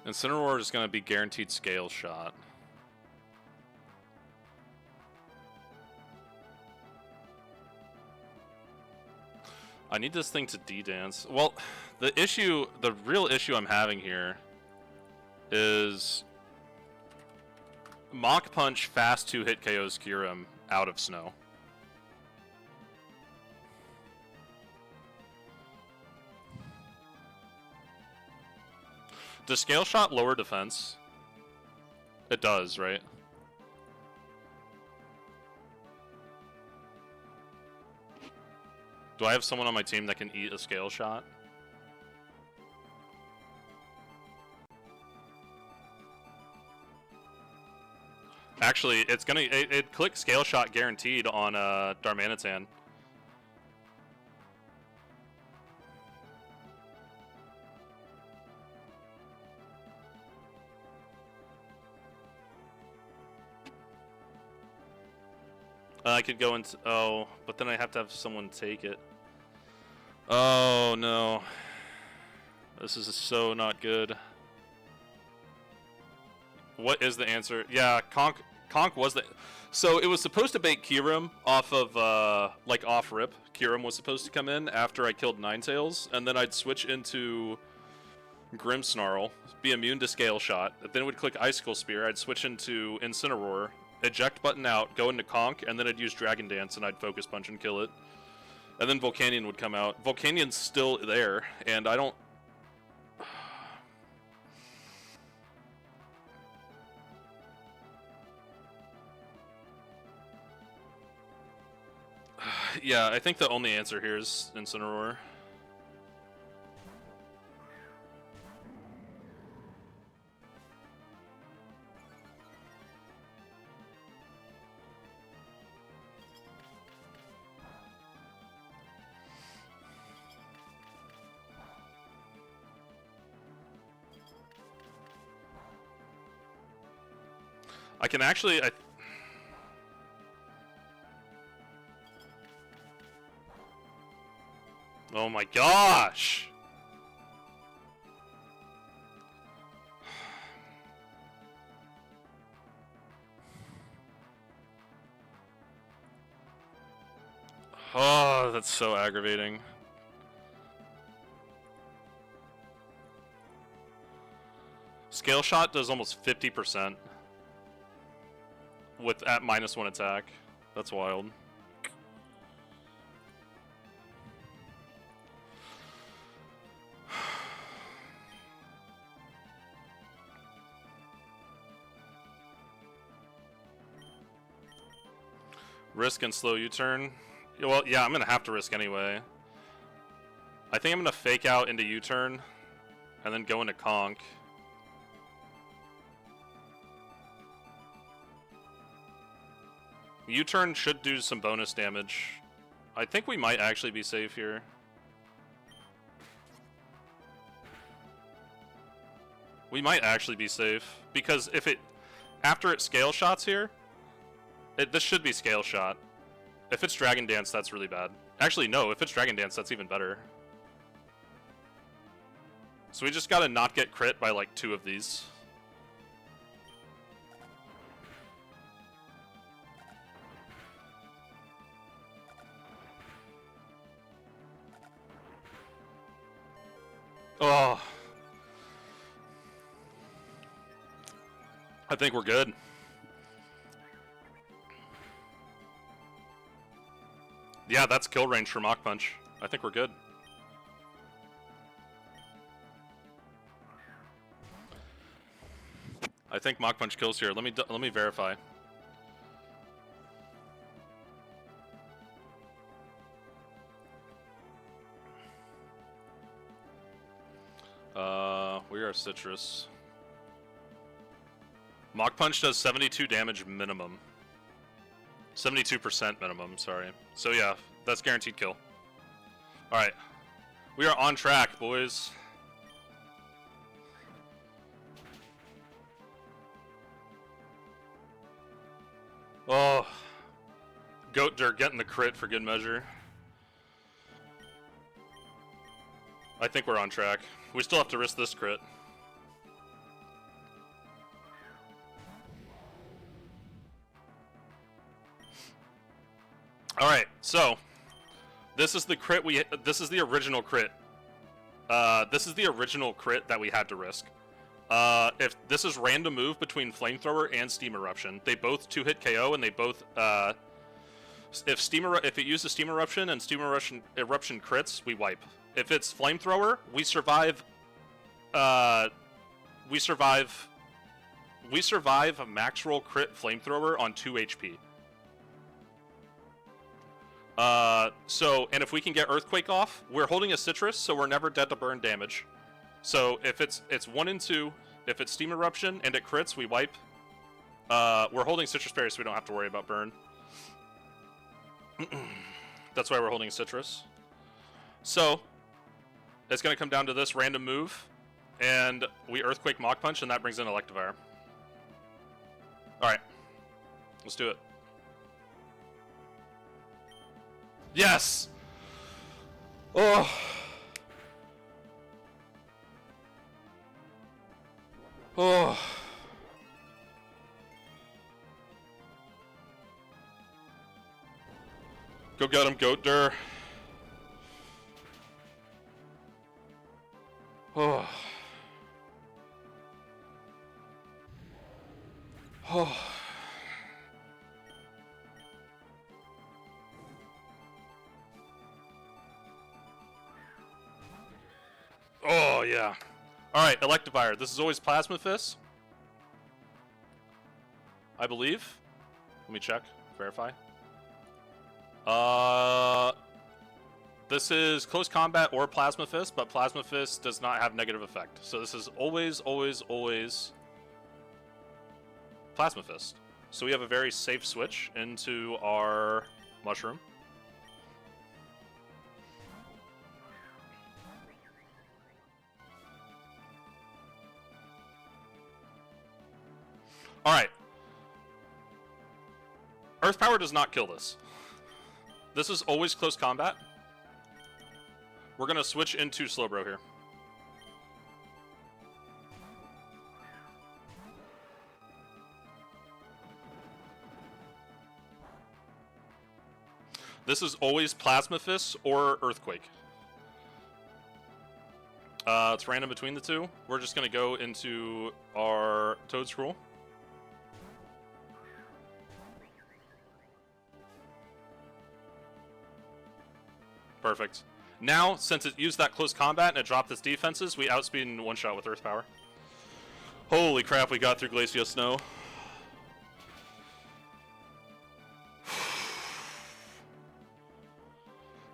Incineroar is going to be guaranteed Scale Shot. I need this thing to D-Dance. Well, the real issue I'm having here is Mach Punch fast 2-hit KOs Kyurem out of snow. Does Scale Shot lower defense? It does, right? Do I have someone on my team that can eat a scale shot? Actually, it's gonna it clicks scale shot guaranteed on Darmanitan. I could go into but then I have to have someone take it. Oh no, this is so not good. What is the answer? Yeah, Conk was the. So it was supposed to bait Kyurem off of like off rip. Kyurem was supposed to come in after I killed Ninetales, and then I'd switch into Grimmsnarl, be immune to Scale Shot. Then it would click Icicle Spear. I'd switch into Incineroar, eject button out, go into Conk, and then I'd use Dragon Dance and I'd Focus Punch and kill it. And then Volcanion would come out. Volcanion's still there, and I don't. Yeah, I think the only answer here is Incineroar. I can actually... Oh my gosh! Oh, that's so aggravating. Scale Shot does almost 50% with at -1 attack. That's wild. Risk and slow U-turn. Well, yeah, I'm gonna have to risk anyway. I think I'm gonna fake out into U-turn and then go into Conk. U-turn should do some bonus damage. I think we might actually be safe here. We might actually be safe because if it after it scale shots here, this should be Scale Shot. If it's Dragon Dance, that's really bad. Actually, no, if it's Dragon Dance, that's even better. So we just gotta not get crit by like 2 of these. Oh. I think we're good. Yeah, that's kill range for Mach Punch. I think we're good. I think Mach Punch kills here. Let me verify. We are Citrus. Mach Punch does 72 damage minimum. 72% minimum, sorry. So yeah, that's guaranteed kill. Alright. We are on track, boys. Oh. Goat Dirt getting the crit for good measure. I think we're on track. We still have to risk this crit. Alright, so this is the crit this is the original crit. This is the original crit that we had to risk. If this is random move between Flamethrower and Steam Eruption, they both 2-hit KO and they both if it uses Steam Eruption and Steam Eruption crits, we wipe. If it's Flamethrower, we survive a max roll crit Flamethrower on 2 HP. And if we can get Earthquake off, we're holding a Citrus, so we're never dead to burn damage. So if it's 1 and 2, if it's Steam Eruption and it crits, we wipe. We're holding Citrus Berry, so we don't have to worry about burn. That's why we're holding Citrus. So it's going to come down to this random move, and we Earthquake Mach Punch, and that brings in Electivire. Alright. Let's do it. Yes! Oh! Oh! Go get him, Goat Dur. Oh. Oh. Oh, yeah. Alright, Electivire. This is always Plasma Fist, I believe. Let me check. Verify. This is Close Combat or Plasma Fist, but Plasma Fist does not have negative effect. So this is always, always, always Plasma Fist. So we have a very safe switch into our Mushroom. Alright. Earth Power does not kill this. This is always Close Combat. We're going to switch into Slowbro here. This is always Plasma Fist or Earthquake. It's random between the two. We're just going to go into our Toad Scroll. Perfect. Now, since it used that Close Combat and it dropped its defenses, we outspeed in one shot with Earth Power. Holy crap, we got through Glacia Snow.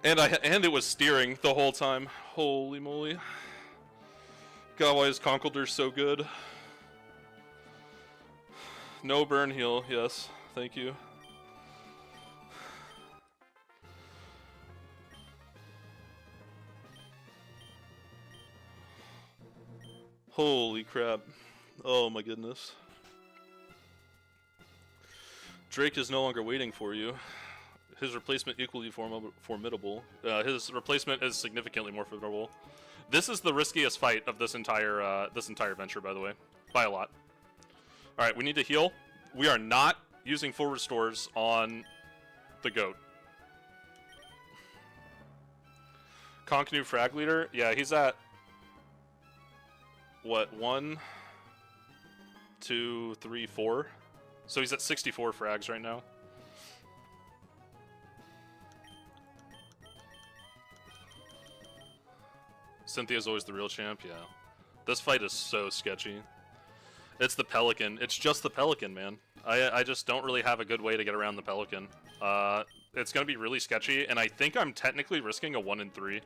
And it was steering the whole time. Holy moly. God, why is Conkeldurr so good? No burn heal, yes. Thank you. Holy crap. Oh my goodness. Drake is no longer waiting for you. His replacement equally formidable. His replacement is significantly more formidable. This is the riskiest fight of this entire venture, by the way. By a lot. Alright, we need to heal. We are not using full restores on the goat. Conkeldurr Frag Leader? Yeah, he's at... what, 1, 2, 3, 4? So he's at 64 frags right now. Cynthia's always the real champ, yeah. This fight is so sketchy. It's the Pelican. It's just the Pelican, man. I just don't really have a good way to get around the Pelican. It's going to be really sketchy, and I think I'm technically risking a 1 in 3.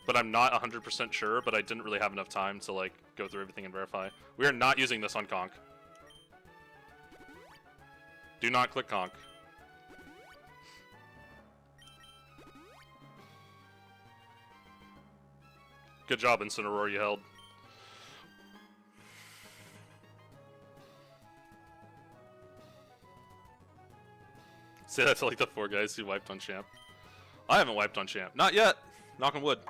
But I'm not 100% sure, but I didn't really have enough time to, like, go through everything and verify. We are not using this on Conk. Do not click Conk. Good job, Incineroar, you held. Say that to, like, the 4 guys who wiped on Champ. I haven't wiped on Champ. Not yet! Knock on wood.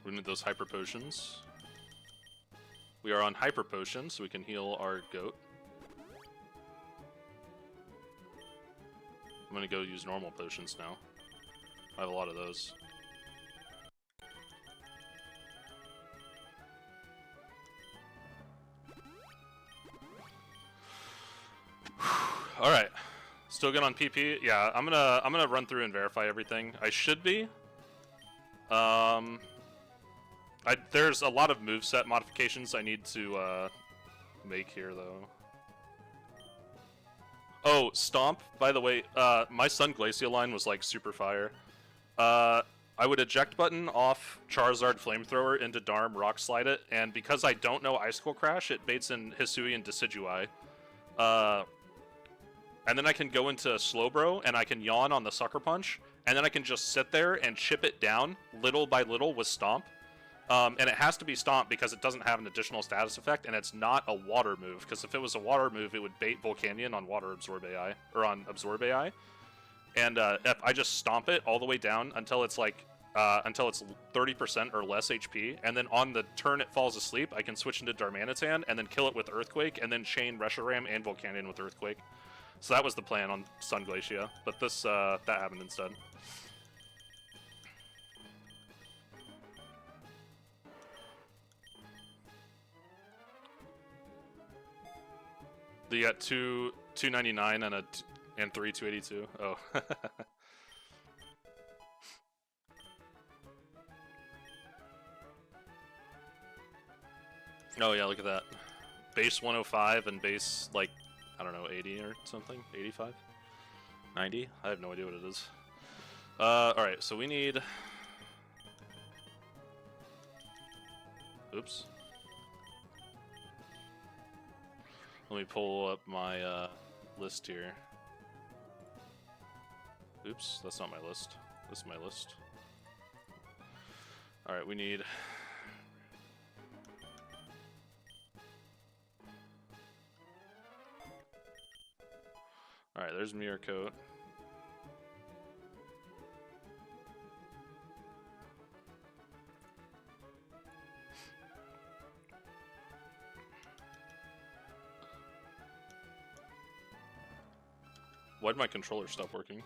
We need those Hyper Potions. We are on Hyper Potion, so we can heal our goat. I'm gonna go use normal potions now. I have a lot of those. Alright. Still good on PP? Yeah, I'm gonna run through and verify everything. I should be. There's a lot of moveset modifications I need to make here, though. Oh, Stomp, by the way, my Sun Glacia line was like super fire. I would eject button off Charizard Flamethrower into Darm, Rock Slide it, and because I don't know Icicle Crash, it baits in Hisui and Decidueye. And then I can go into Slowbro, and I can Yawn on the Sucker Punch, and then I can just sit there and chip it down little by little with Stomp. And it has to be Stomp because it doesn't have an additional status effect, and it's not a water move, because if it was a water move, it would bait Volcanion on Water Absorb AI, or on Absorb AI. And if I just Stomp it all the way down until it's like, until it's 30% or less HP, and then on the turn it falls asleep, I can switch into Darmanitan, and then kill it with Earthquake, and then chain Reshiram and Volcanion with Earthquake. So that was the plan on Sun Glacia, but this, that happened instead. You got 299 and 282. Oh. Oh yeah, look at that. Base 105 and base, like, I don't know, 80 or something? 85? 90? I have no idea what it is. Alright, so we need... Oops. Let me pull up my list here. Oops, that's not my list. This is my list. Alright, we need... Alright, there's Mirror Coat. Why'd my controller stop working?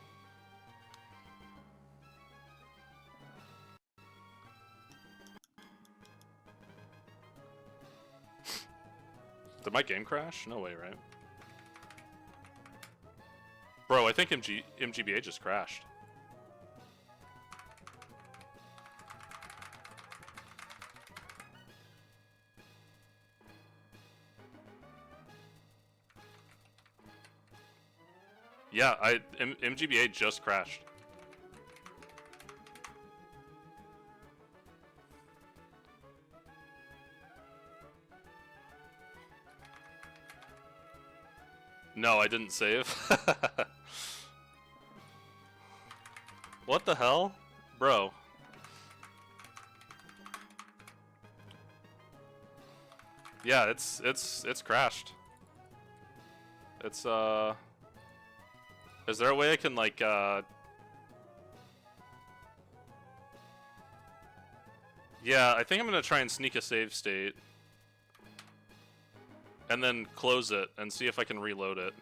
Did my game crash? No way, right? Bro, I think MGBA just crashed. Yeah, MGBA just crashed. No, I didn't save. What the hell? Bro. Yeah, it's crashed. It's is there a way I can like yeah, I think I'm gonna try and sneak a save state. And then close it and see if I can reload it.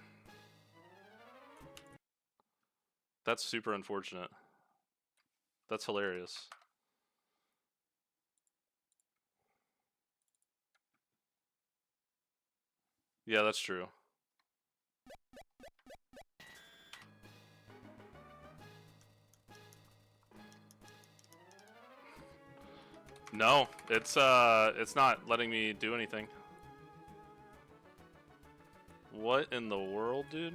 That's super unfortunate. That's hilarious. Yeah, that's true. No, it's not letting me do anything. What in the world, dude?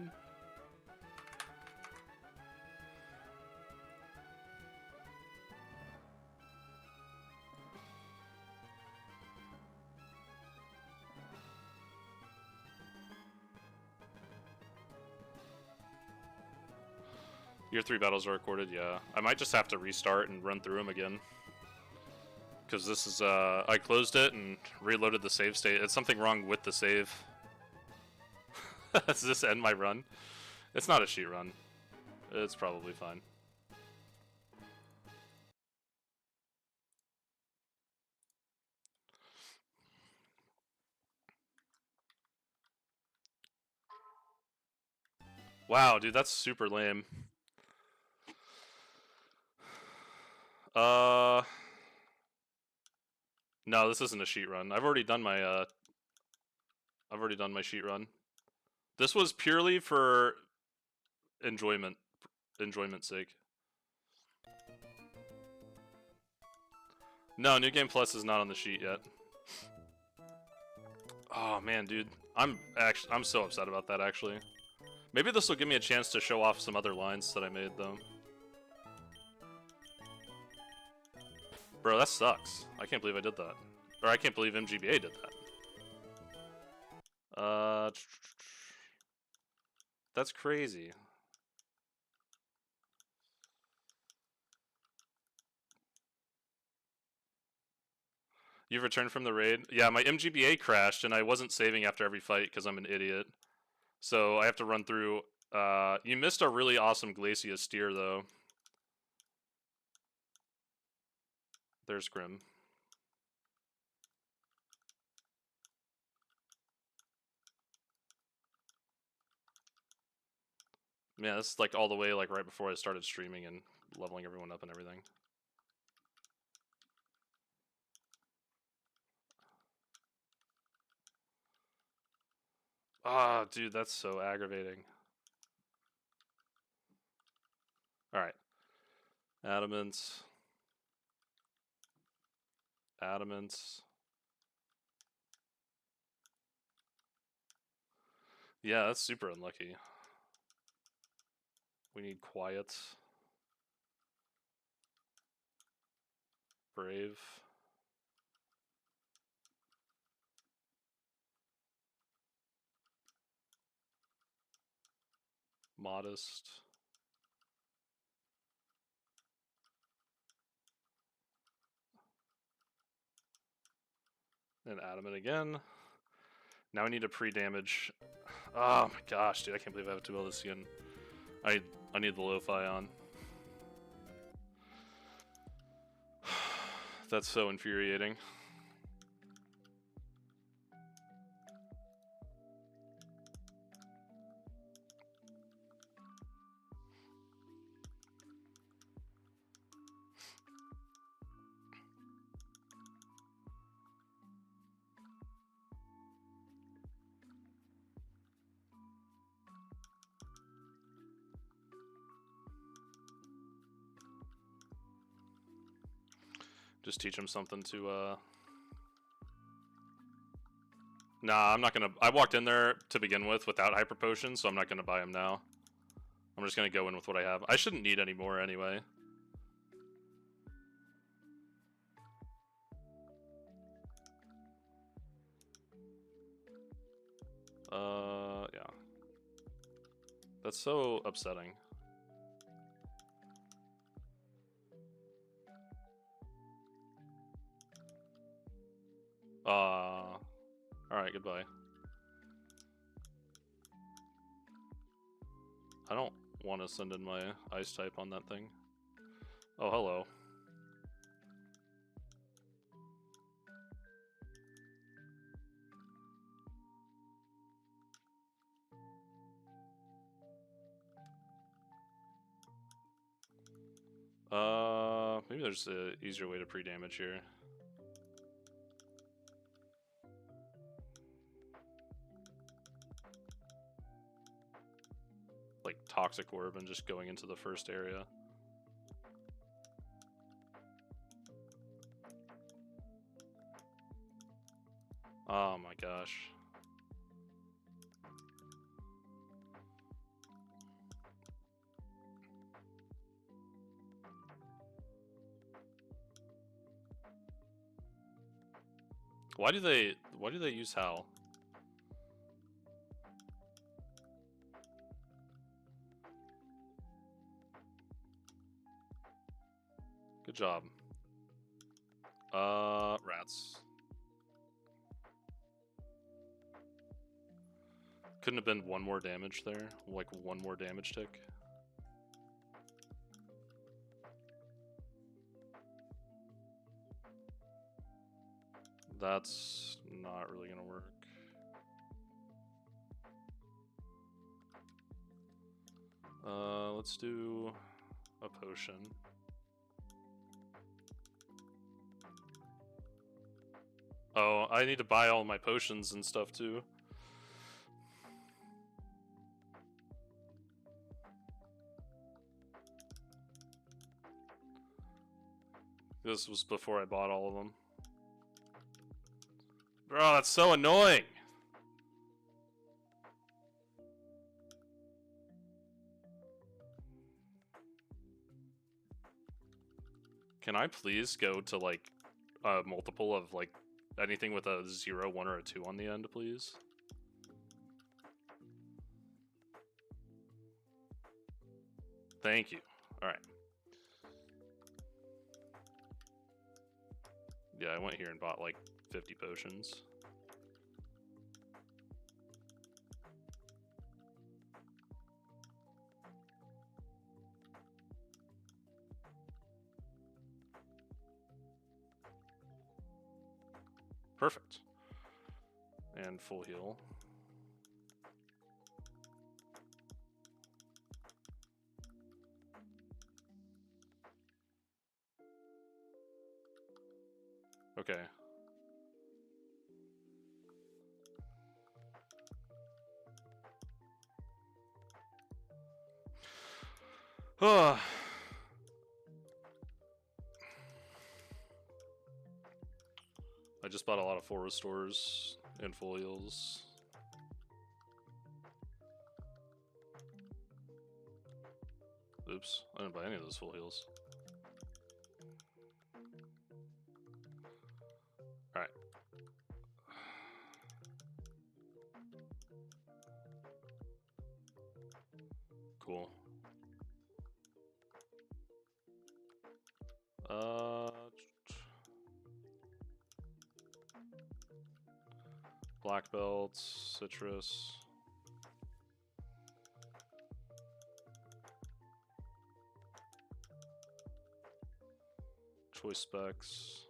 Your 3 battles are recorded, yeah. I might just have to restart and run through them again. Because this is, I closed it and reloaded the save state. It's something wrong with the save. Does this end my run? It's not a sheet run. It's probably fine. Wow, dude, that's super lame. No, this isn't a sheet run. I've already done my sheet run. This was purely for enjoyment's sake. No, New Game Plus is not on the sheet yet. Oh man, dude, I'm so upset about that actually. Maybe this will give me a chance to show off some other lines that I made though. Bro, that sucks. I can't believe I did that. Or I can't believe MGBA did that. That's crazy. You've returned from the raid? Yeah, my MGBA crashed and I wasn't saving after every fight because I'm an idiot. So I have to run through. You missed a really awesome Glacia steer though. There's Grim. Yeah, this is like all the way like right before I started streaming and leveling everyone up and everything. Ah, dude, that's so aggravating. Alright. Adamants. Adamants. Yeah, that's super unlucky. We need quiet. Brave. Modest. And adamant again. Now I need to pre-damage. Oh my gosh, dude, I can't believe I have to build this again. I need the lo-fi on. That's so infuriating. Just teach him something to, Nah, I'm not gonna... I walked in there to begin with without Hyper Potion, so I'm not gonna buy him now. I'm just gonna go in with what I have. I shouldn't need any more anyway. Yeah. That's so upsetting. Alright, goodbye. I don't want to send in my ice type on that thing. Oh, hello. Maybe there's an easier way to pre-damage here. Like Toxic Orb and just going into the first area. Oh my gosh. Why do they use Howl? Good job. Rats. Couldn't have been one more damage there? Like one more damage tick? That's not really gonna work. Let's do a potion. Oh, I need to buy all my potions and stuff too. This was before I bought all of them. Bro, that's so annoying! Can I please go to, like, a multiple of, like, anything with a 0, 1, or a 2 on the end, please? Thank you. Alright. Yeah, I went here and bought, like, 50 potions. Perfect. And full heal. Okay. I just bought a lot of full restores and full heals. Oops, I didn't buy any of those full heals. Alright. Cool. Black belts, citrus. Choice specs.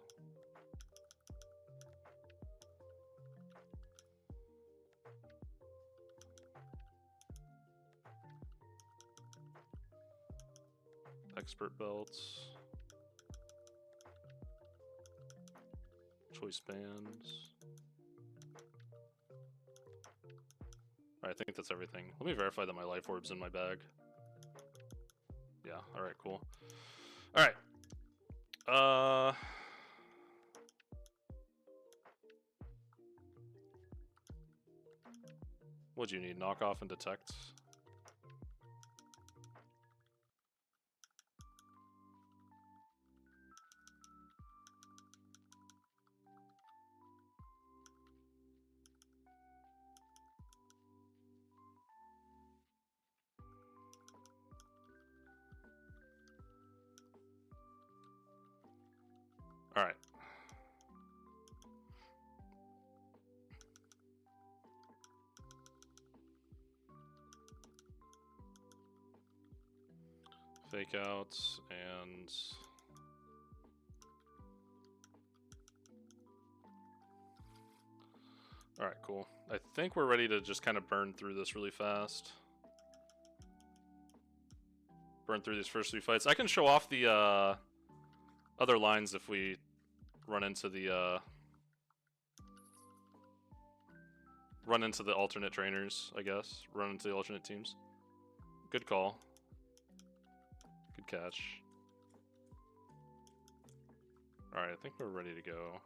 Expert belts. Choice bands. Alright, I think that's everything. Let me verify that my life orb's in my bag. Yeah, alright, cool. Alright. What'd you need? Knock off and detect? Alright. Fake outs and alright, cool. I think we're ready to just kind of burn through this really fast. Burn through these first 3 fights. I can show off the other lines if we run into the alternate trainers, I guess. Run into the alternate teams. Good call. Good catch. Alright, I think we're ready to go.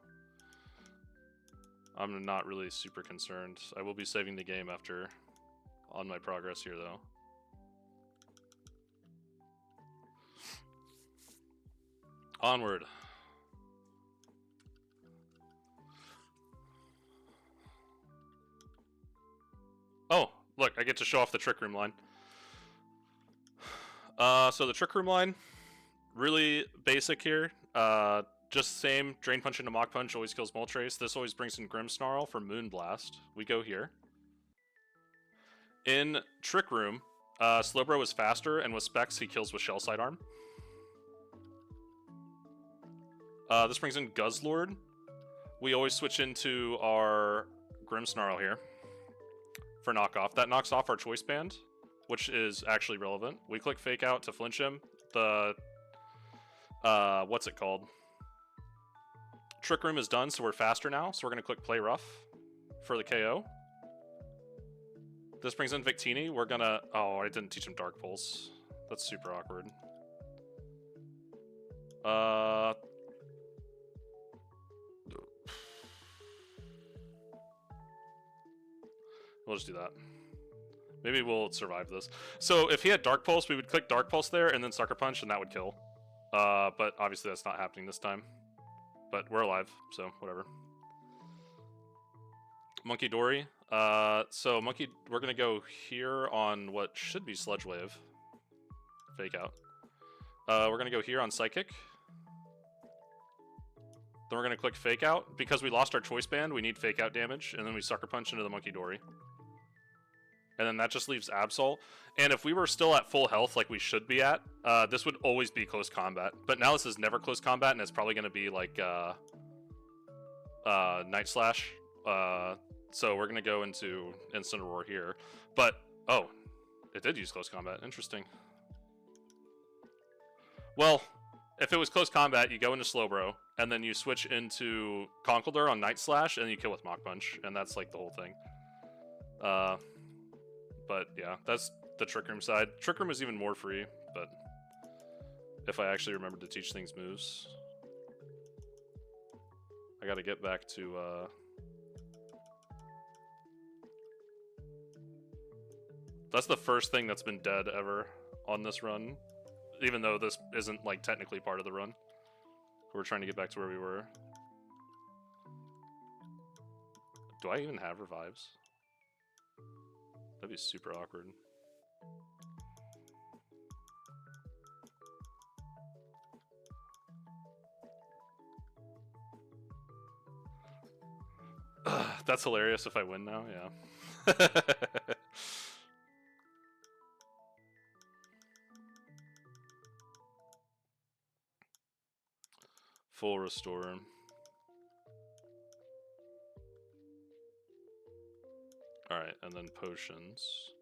I'm not really super concerned. I will be saving the game after on my progress here, though. Onward. Oh, look, I get to show off the Trick Room line. So the Trick Room line, really basic here. Just same, Drain Punch into Mach Punch always kills Moltres. This always brings in Grimmsnarl for Moonblast. We go here. In Trick Room, Slowbro is faster, and with Specs, he kills with Shell Sidearm. This brings in Guzzlord. We always switch into our Grimmsnarl here for knockoff. That knocks off our Choice Band, which is actually relevant. We click Fake Out to flinch him. The what's it called? Trick Room is done, so we're faster now. So we're gonna click Play Rough for the KO. This brings in Victini. We're gonna. Oh, I didn't teach him Dark Pulse. That's super awkward. We'll just do that. Maybe we'll survive this. So if he had Dark Pulse, we would click Dark Pulse there and then Sucker Punch, and that would kill. But obviously that's not happening this time. But we're alive, so whatever. Monkey Dory. So Monkey, we're gonna go here on what should be Sludge Wave. Fake out. We're gonna go here on Psychic. Then we're gonna click Fake Out. Because we lost our Choice Band, we need Fake Out damage, and then we Sucker Punch into the Monkey Dory. And then that just leaves Absol. And if we were still at full health like we should be at, this would always be close combat. But now this is never close combat, and it's probably gonna be like Night Slash. So we're gonna go into Incineroar here. But oh, it did use close combat. Interesting. Well, if it was close combat, you go into Slowbro, and then you switch into Conkeldurr on Night Slash, and you kill with Mach Punch, and that's like the whole thing. But yeah, that's the Trick Room side. Trick Room is even more free, but if I actually remember to teach things moves. I gotta get back to, that's the first thing that's been dead ever on this run. Even though this isn't, like, technically part of the run. We're trying to get back to where we were. Do I even have revives? That'd be super awkward. That's hilarious if I win now, yeah. Full restore. Alright, and then potions.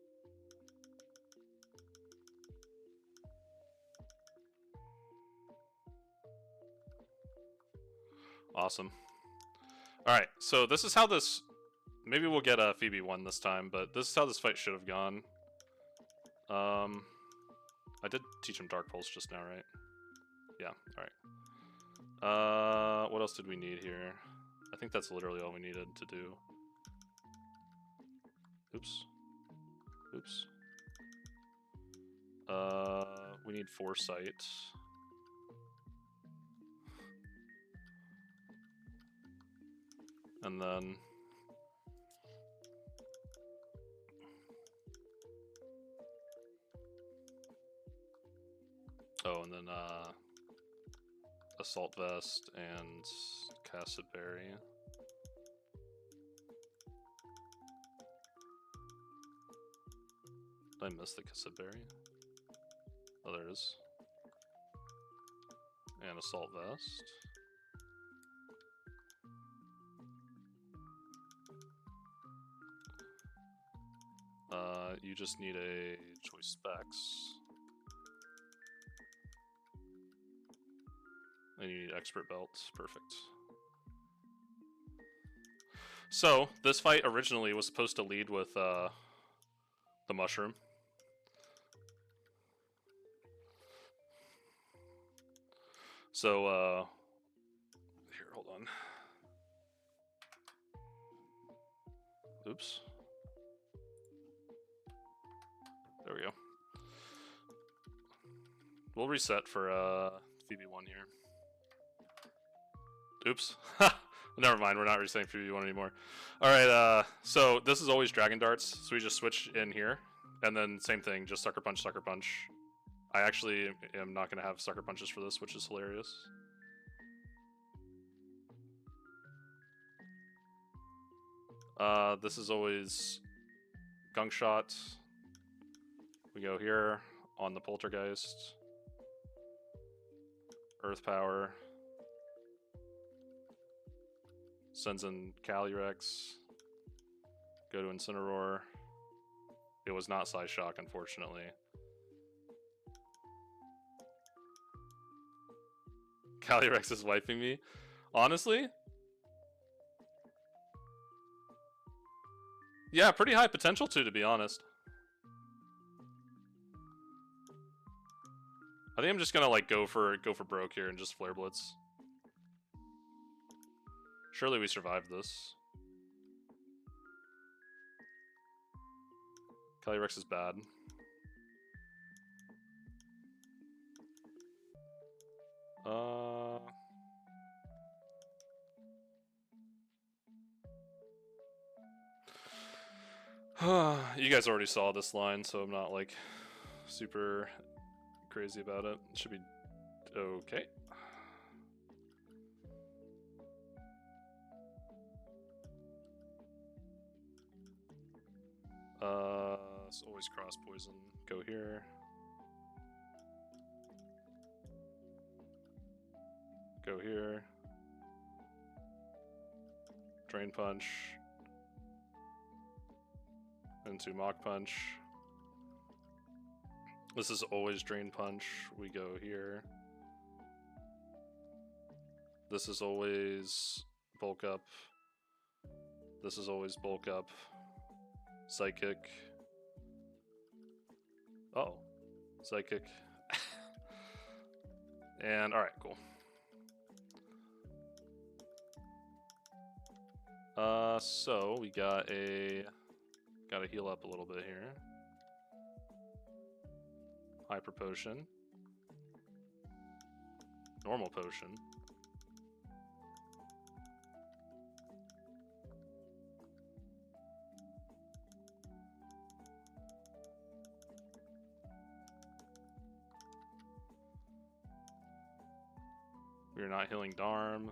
Awesome. Alright, so this is how this... Maybe we'll get a Phoebe 1 this time, but this is how this fight should have gone. I did teach him Dark Pulse just now, right? Yeah, alright. What else did we need here? I think that's literally all we needed to do. Oops. Oops. We need Foresight. And then... Oh, and then, Assault Vest and Cassid Berry. Did I miss the Cassid Berry? Oh, there it is. And Assault Vest. You just need a Choice Specs. And you need Expert Belts. Perfect. So, this fight originally was supposed to lead with the Mushroom. So, here, hold on. Oops. There we go. We'll reset for Phoebe 1 here. Oops. Never mind, we're not resetting Phoebe 1 anymore. Alright, so this is always Dragon Darts, so we just switch in here. And then same thing, just Sucker Punch, Sucker Punch. I actually am not going to have Sucker Punches for this, which is hilarious. This is always Gunk Shot. We go here on the Poltergeist. Earth Power. Sends in Calyrex. Go to Incineroar. It was not Psy Shock, unfortunately. Calyrex is wiping me. Honestly? Yeah, pretty high potential to be honest. I think I'm just gonna like go for broke here and just Flare Blitz. Surely we survived this. Calyrex is bad. You guys already saw this line, so I'm not like super crazy about it. It should be okay. It's always cross poison. Go here. Go here. Drain Punch. Into Mach Punch. This is always Drain Punch. We go here. This is always Bulk Up. This is always Bulk Up. Psychic. Oh. Psychic. And alright, cool. So we gotta heal up a little bit here. Hyper Potion. Normal Potion. We are not healing Darm.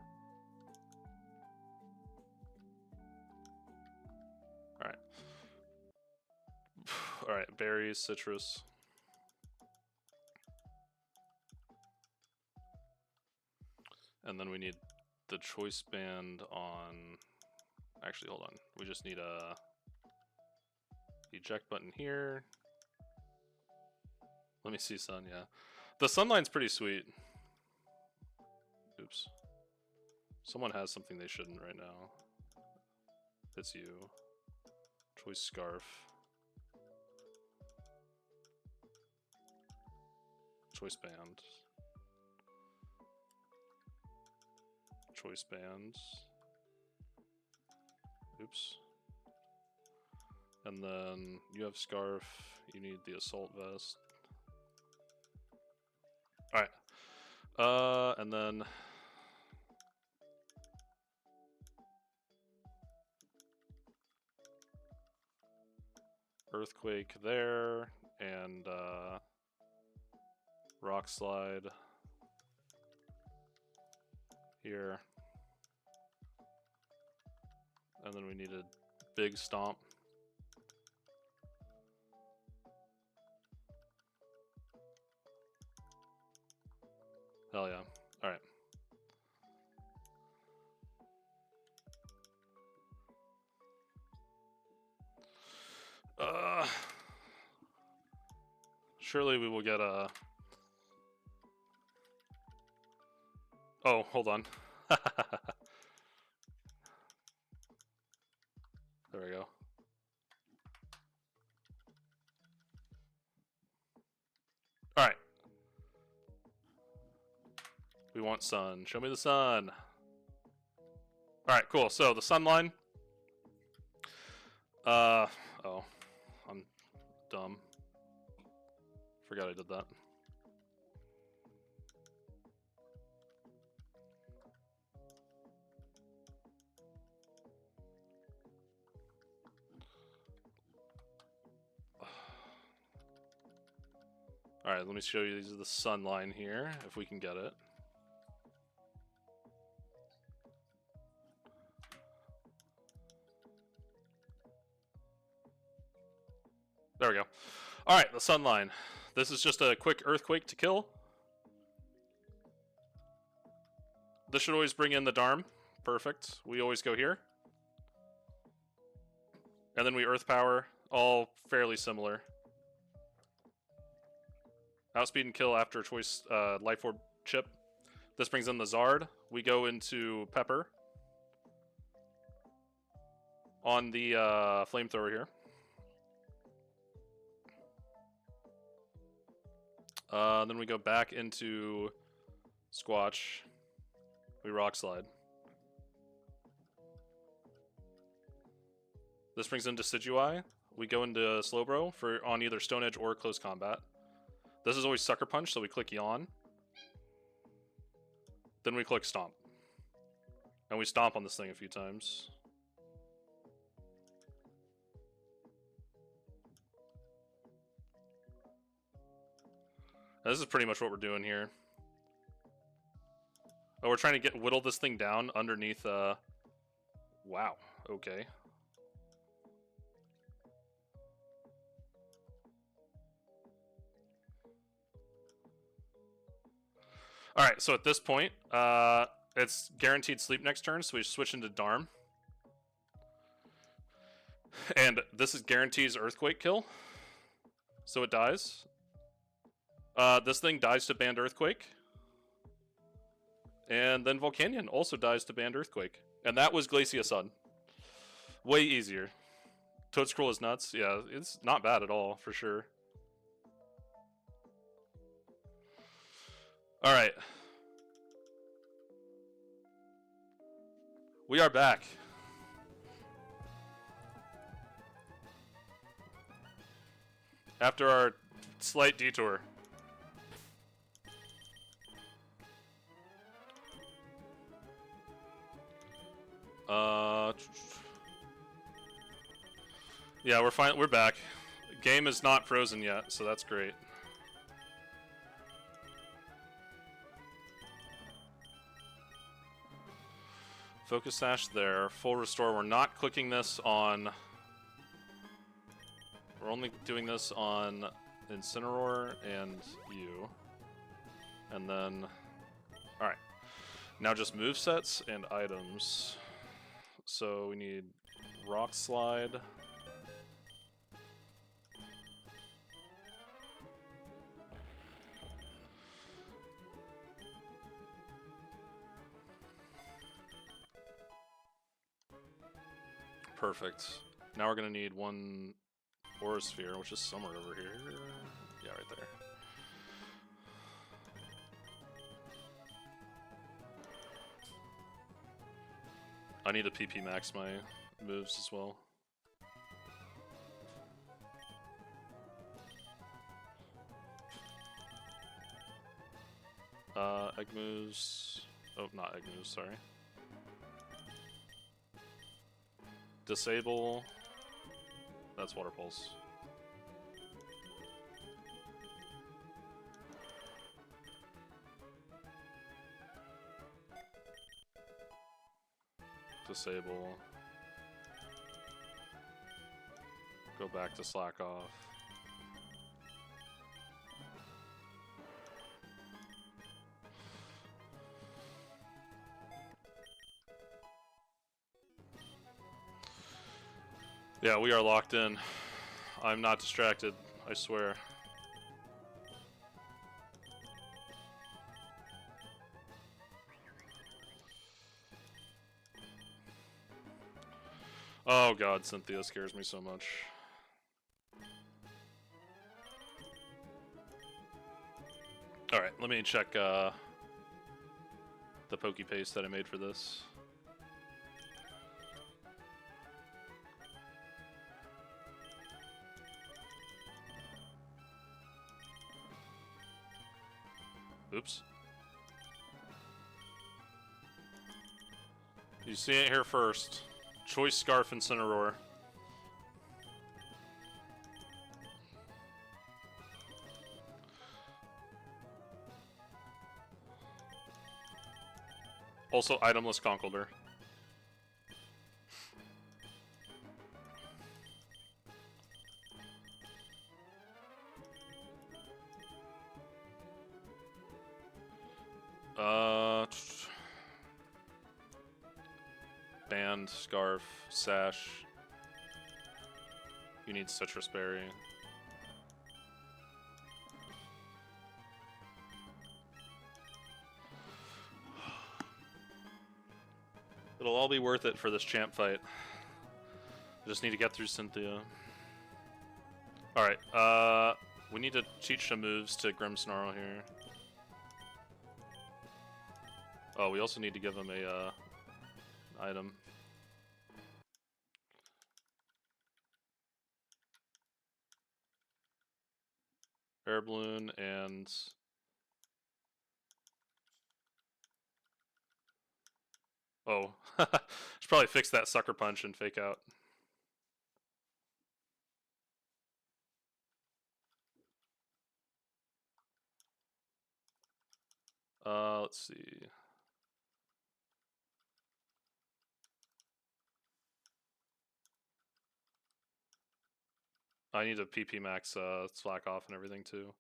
Alright. Alright, berries, citrus. And then we need the choice band on... Actually, hold on. We just need a eject button here. Let me see sun, yeah. The sunline's pretty sweet. Oops. Someone has something they shouldn't right now. It's you. Choice Scarf. Choice Band. Choice Bands. Oops. And then you have Scarf. You need the Assault Vest. Alright. And then... Earthquake there, and Rock Slide here. And then we need a big Stomp. Hell yeah. Alright. Surely we will get a... Oh, hold on. There we go. Alright. We want sun. Show me the sun. Alright, cool. So, the sun line. Oh. I'm dumb. Forgot I did that. Alright, let me show you the sun line here, if we can get it. There we go. Alright, the sun line. This is just a quick earthquake to kill. This should always bring in the Darm. Perfect. We always go here. And then we Earth Power, all fairly similar. Outspeed and kill after choice Life Orb chip. This brings in the Zard. We go into Pepper. On the Flamethrower here. Then we go back into Squatch. We Rock Slide. This brings in Decidueye. we go into Slowbro for on either Stone Edge or Close Combat. This is always Sucker Punch, so we click Yawn. Then we click Stomp. And we stomp on this thing a few times. Now, this is pretty much what we're doing here. Oh, we're trying to whittle this thing down underneath, wow, okay. Alright, so at this point, it's guaranteed sleep next turn, so we switch into Darm. And this is guarantees Earthquake kill. So it dies. This thing dies to Banned Earthquake. And then Volcanion also dies to Banned Earthquake. And that was Glacia Sun. Way easier. Toad Scroll is nuts. Yeah, it's not bad at all, for sure. Alright. We are back. After our slight detour. Yeah, we're fine. We're back. Game is not frozen yet, so that's great. Focus Sash there. Full Restore. We're not clicking this on... We're only doing this on Incineroar and you. And then... Alright. Now just movesets and items. So we need Rock Slide. Perfect. Now we're gonna need one Aura Sphere, which is somewhere over here. Yeah, right there. I need to PP max my moves as well. Egg moves. Oh, not egg moves, sorry. Disable. That's Water Pulse. Disable. Go back to Slack Off. Yeah, we are locked in. I'm not distracted, I swear. Oh god, Cynthia scares me so much. Alright, let me check the Poke Paste that I made for this. Oops. You see it here first. Choice Scarf Incineroar. Also, itemless Conkeldurr. Band, Scarf, Sash. You need Citrus Berry. It'll all be worth it for this champ fight. I just need to get through Cynthia. Alright, we need to teach some moves to Grimmsnarl here. Oh, we also need to give him a, item. Air balloon and oh, should probably fix that sucker punch and fake out. Let's see. I need a PP max slack off and everything too.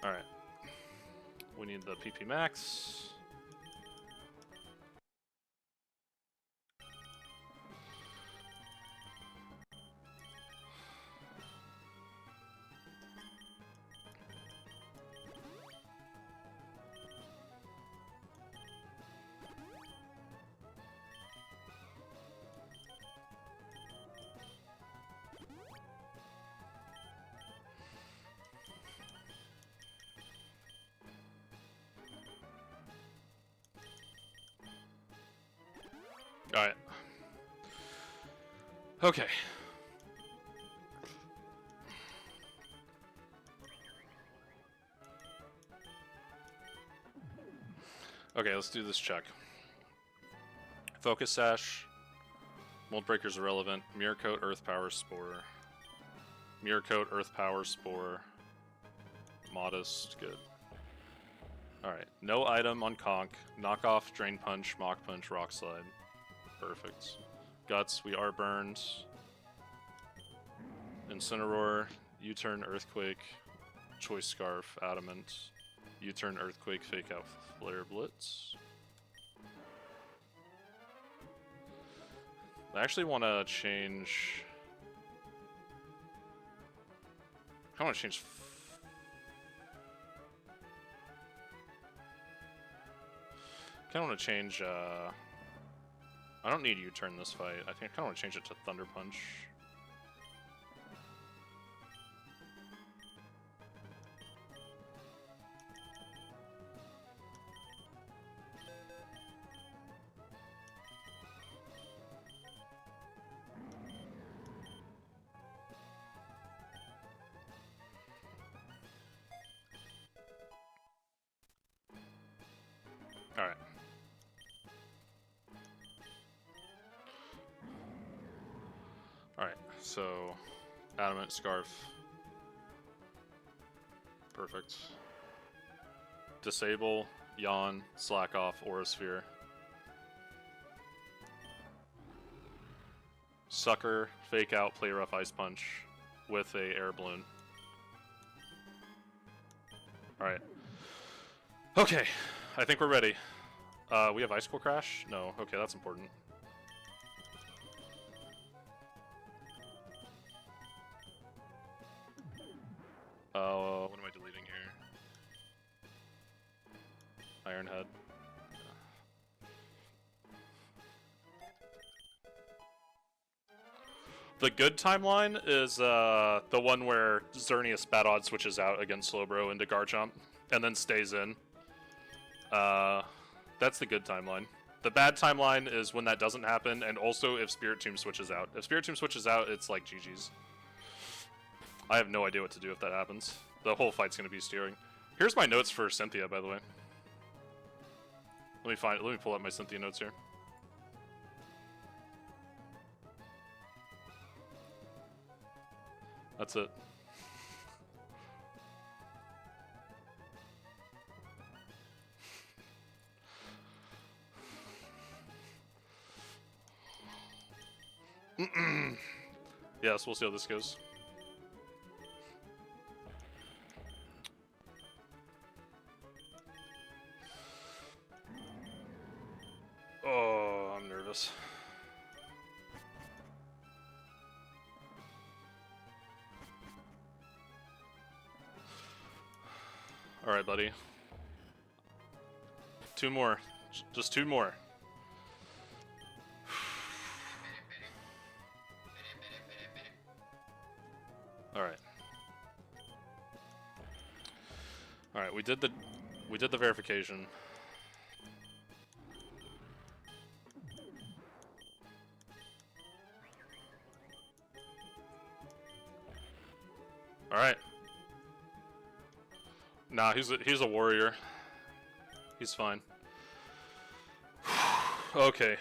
Alright. We need the PP max. Alright. Okay. Okay, let's do this check. Focus Sash. Mold Breaker's irrelevant. Mirror Coat, Earth Power, Spore. Mirror Coat, Earth Power, Spore. Modest, good. Alright, no item on Conk. Knock off, Drain Punch, Mach Punch, Rock Slide. Perfect. Guts, we are burned. Incineroar, U-turn, Earthquake, Choice Scarf, Adamant. U-turn, Earthquake, Fake Out, Flare Blitz. I actually want to change... I want to change... I kind of want to change... I don't need U-turn this fight. I think I kind of want to change it to Thunder Punch. Alright. Alright, so Adamant, Scarf. Perfect. Disable, Yawn, Slack Off, Aura Sphere. Sucker, Fake Out, Play Rough, Ice Punch with a Air Balloon. Alright. Okay, I think we're ready. We have Icicle Crash? No, okay, that's important. What am I deleting here? Iron Head. The good timeline is the one where Xerneas Bad Odd switches out against Slowbro into Garchomp and then stays in. That's the good timeline. The bad timeline is when that doesn't happen, and also if Spirit Tomb switches out. If Spirit Tomb switches out, it's like GG's. I have no idea what to do if that happens. The whole fight's gonna be steering. Here's my notes for Cynthia, by the way. Let me pull up my Cynthia notes here. That's it. Yes, we'll see how this goes. Oh, I'm nervous. Alright, buddy. Two more. Just two more. Alright. Alright, we we did the verification. Alright. Nah, he's a warrior. He's fine. Okay.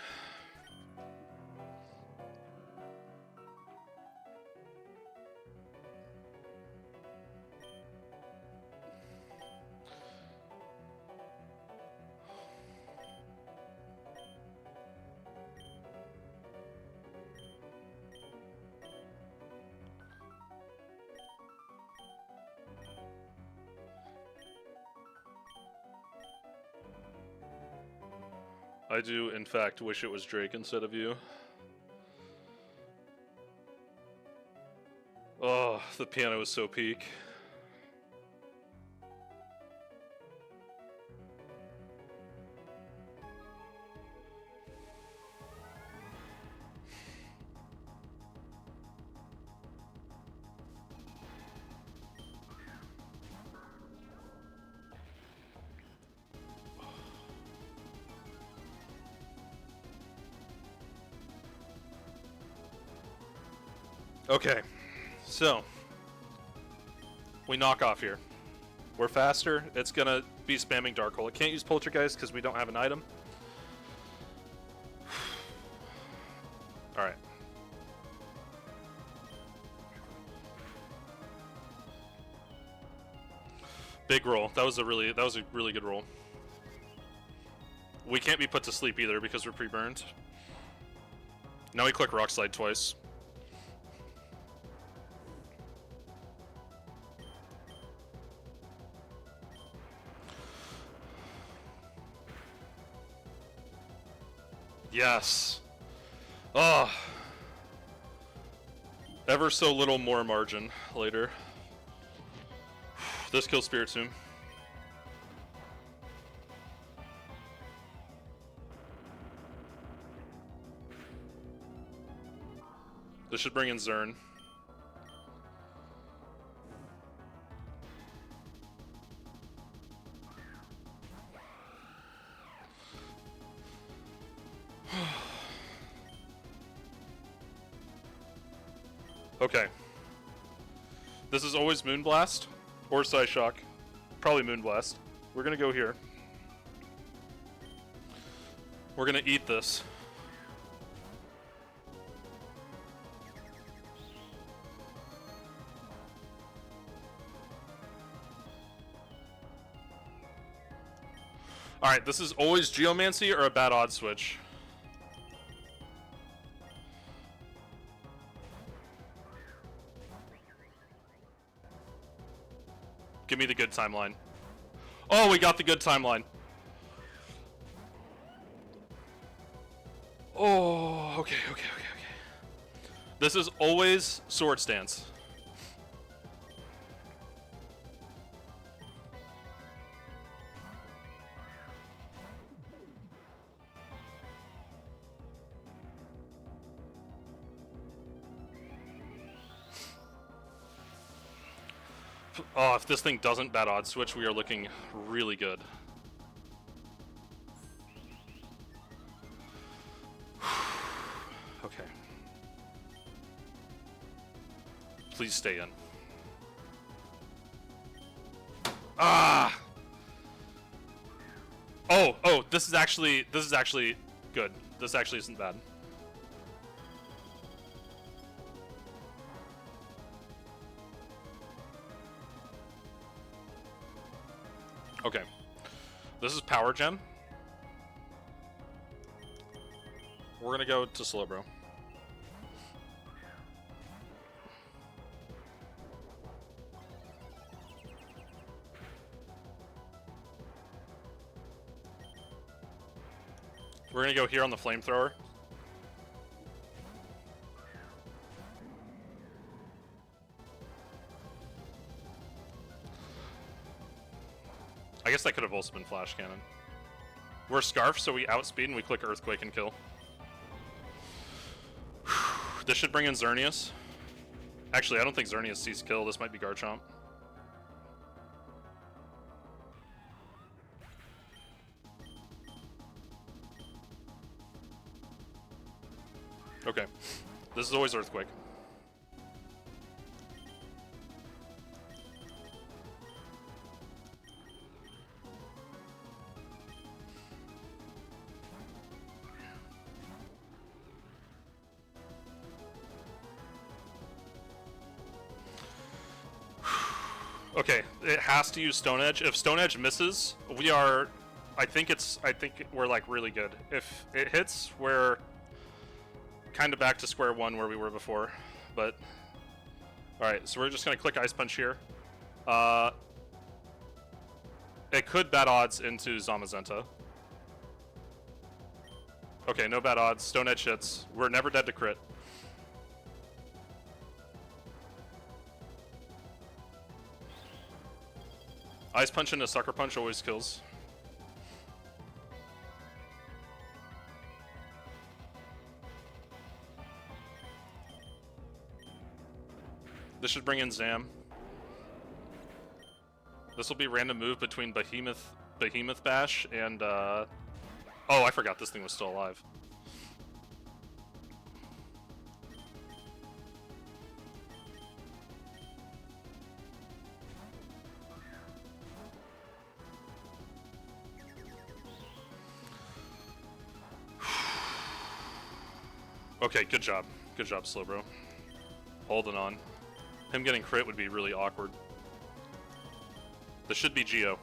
I do, in fact, wish it was Drake instead of you. Oh, the piano is so peak. Okay, so we knock off here. We're faster. It's gonna be spamming Dark Hole. It can't use Poltergeist because we don't have an item. All right. Big roll. That was a really good roll. We can't be put to sleep either because we're pre-burned. Now we click Rock Slide twice. Yes. Oh. Ever so little more margin later. This kills Spirit Tomb. This should bring in Zern. Okay. This is always Moonblast or Psyshock. Probably Moonblast. We're gonna go here. We're gonna eat this. Alright, this is always Geomancy or a bad odd switch. Give me the good timeline. Oh, we got the good timeline. Oh, okay. This is always Sword Stance. Oh, if this thing doesn't bad odd switch, we are looking really good. Okay. Please stay in. Ah! Oh, this is actually good. This actually isn't bad. Okay. This is Power Gem. We're gonna go to Slowbro. We're gonna go here on the Flamethrower. I guess that could have also been Flash Cannon. We're Scarf, so we outspeed and we click Earthquake and kill. This should bring in Xerneas. Actually, I don't think Xerneas sees kill. This might be Garchomp. Okay. This is always Earthquake. Okay, it has to use Stone Edge. If Stone Edge misses, we are... I think we're, like, really good. If it hits, we're kind of back to square one where we were before. But... Alright, so we're just going to click Ice Punch here. It could bad odds into Zamazenta. Okay, no bad odds. Stone Edge hits. We're never dead to crit. Ice Punch into Sucker Punch always kills. This should bring in Zam. This will be random move between Behemoth Bash and oh, I forgot this thing was still alive. Okay, good job. Good job, Slowbro. Holding on. Him getting crit would be really awkward. This should be Geo.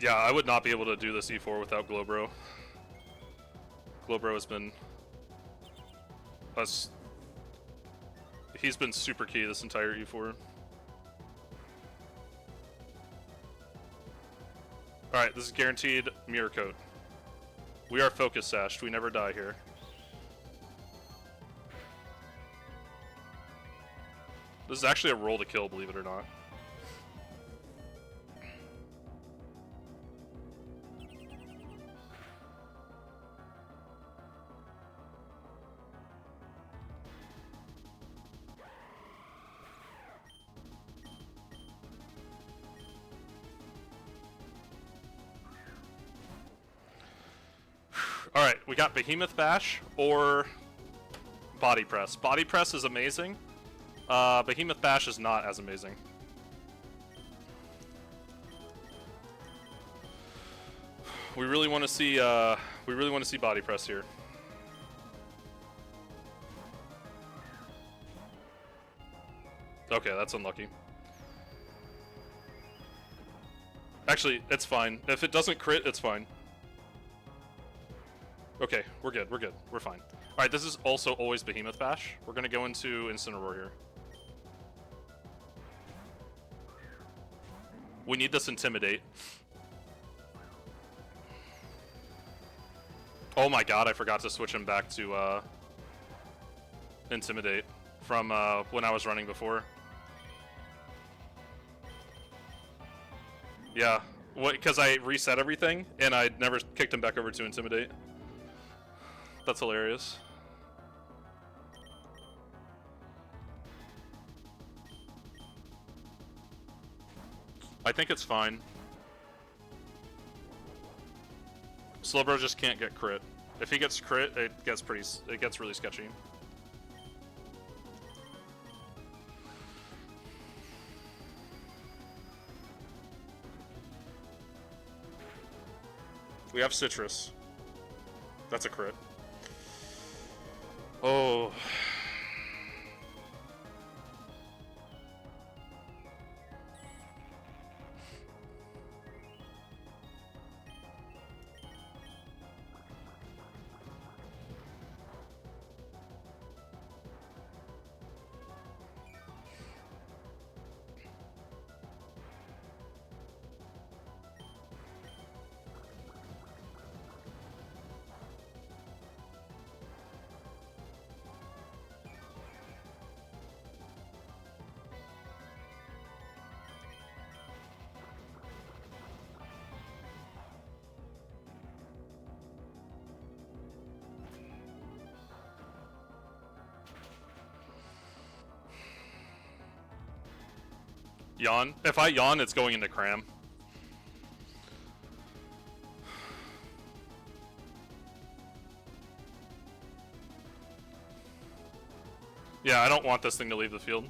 Yeah, I would not be able to do this E4 without Glowbro. Glowbro has been... He's been super key this entire E4. Alright, this is guaranteed Mirror Coat. We are Focus Sashed. We never die here. This is actually a roll to kill, believe it or not. Alright, we got Behemoth Bash or Body Press. Body Press is amazing. Behemoth Bash is not as amazing. We really want to see Body Press here. Okay, that's unlucky. Actually, it's fine. If it doesn't crit, it's fine. Okay, we're good, we're fine. Alright, this is also always Behemoth Bash. We're gonna go into Incineroar here. We need this Intimidate. Oh my god, I forgot to switch him back to Intimidate from when I was running before. Yeah, because I reset everything and I never kicked him back over to Intimidate. That's hilarious. I think it's fine. Slowbro just can't get crit. If he gets crit, it gets really sketchy. We have Citrus. That's a crit. Oh. Yawn. If I yawn, it's going into cram. Yeah, I don't want this thing to leave the field.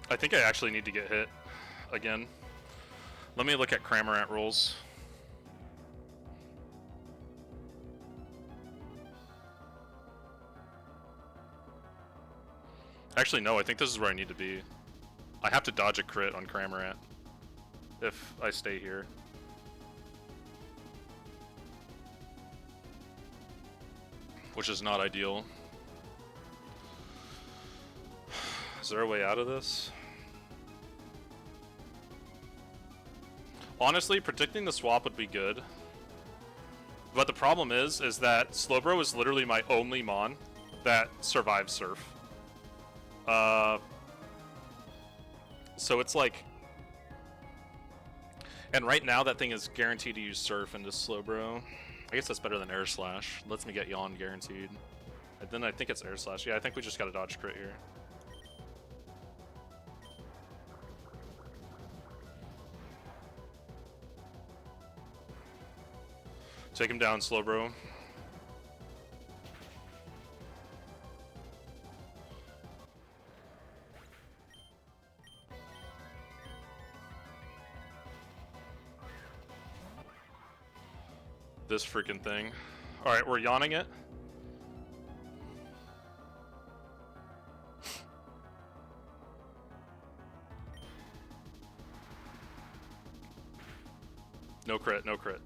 I think I actually need to get hit again. Let me look at Cramorant rules. Actually, no, I think this is where I need to be. I have to dodge a crit on Cramorant if I stay here. Which is not ideal. Is there a way out of this? Honestly, predicting the swap would be good. But the problem is that Slowbro is literally my only Mon that survives Surf. So it's like... And right now that thing is guaranteed to use Surf into Slowbro. I guess that's better than Air Slash. Lets me get Yawn guaranteed. And then I think it's Air Slash. Yeah, I think we just gotta dodge crit here. Take him down, Slowbro. This freaking thing. Alright, we're yawning it. No crit, no crit.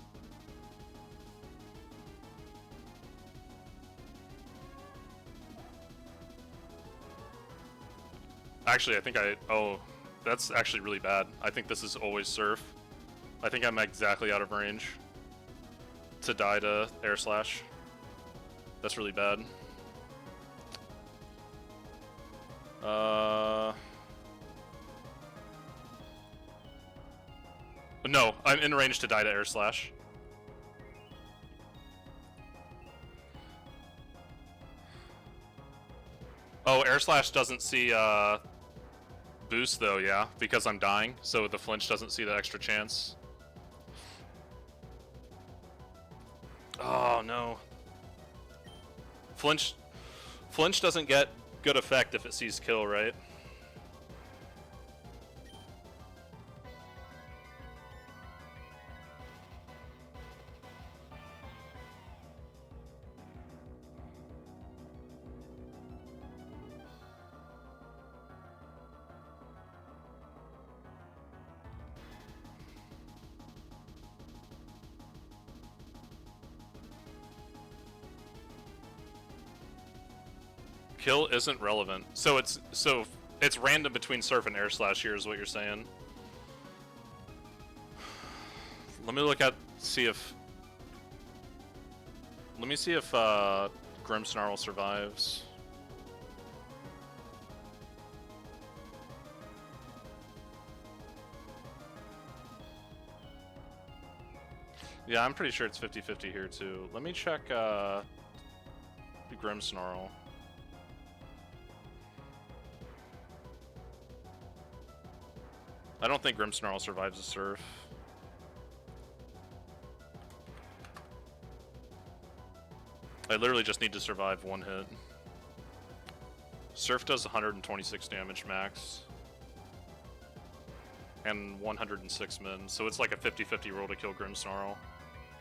Actually, I think oh, that's actually really bad. I think this is always Surf. I think I'm exactly out of range to die to Air Slash. That's really bad. No, I'm in range to die to Air Slash. Oh, Air Slash doesn't see boost though, yeah, because I'm dying, so the flinch doesn't see the extra chance. Oh no. Flinch doesn't get good effect if it sees kill, right? Kill isn't relevant. So it's random between Surf and Air Slash here is what you're saying. Let me look at let me see if Grimmsnarl survives. Yeah, I'm pretty sure it's 50-50 here too. Let me check Grimmsnarl. I don't think Grimmsnarl survives the Surf. I literally just need to survive one hit. Surf does 126 damage max. And 106 min, so it's like a 50-50 roll to kill Grimmsnarl.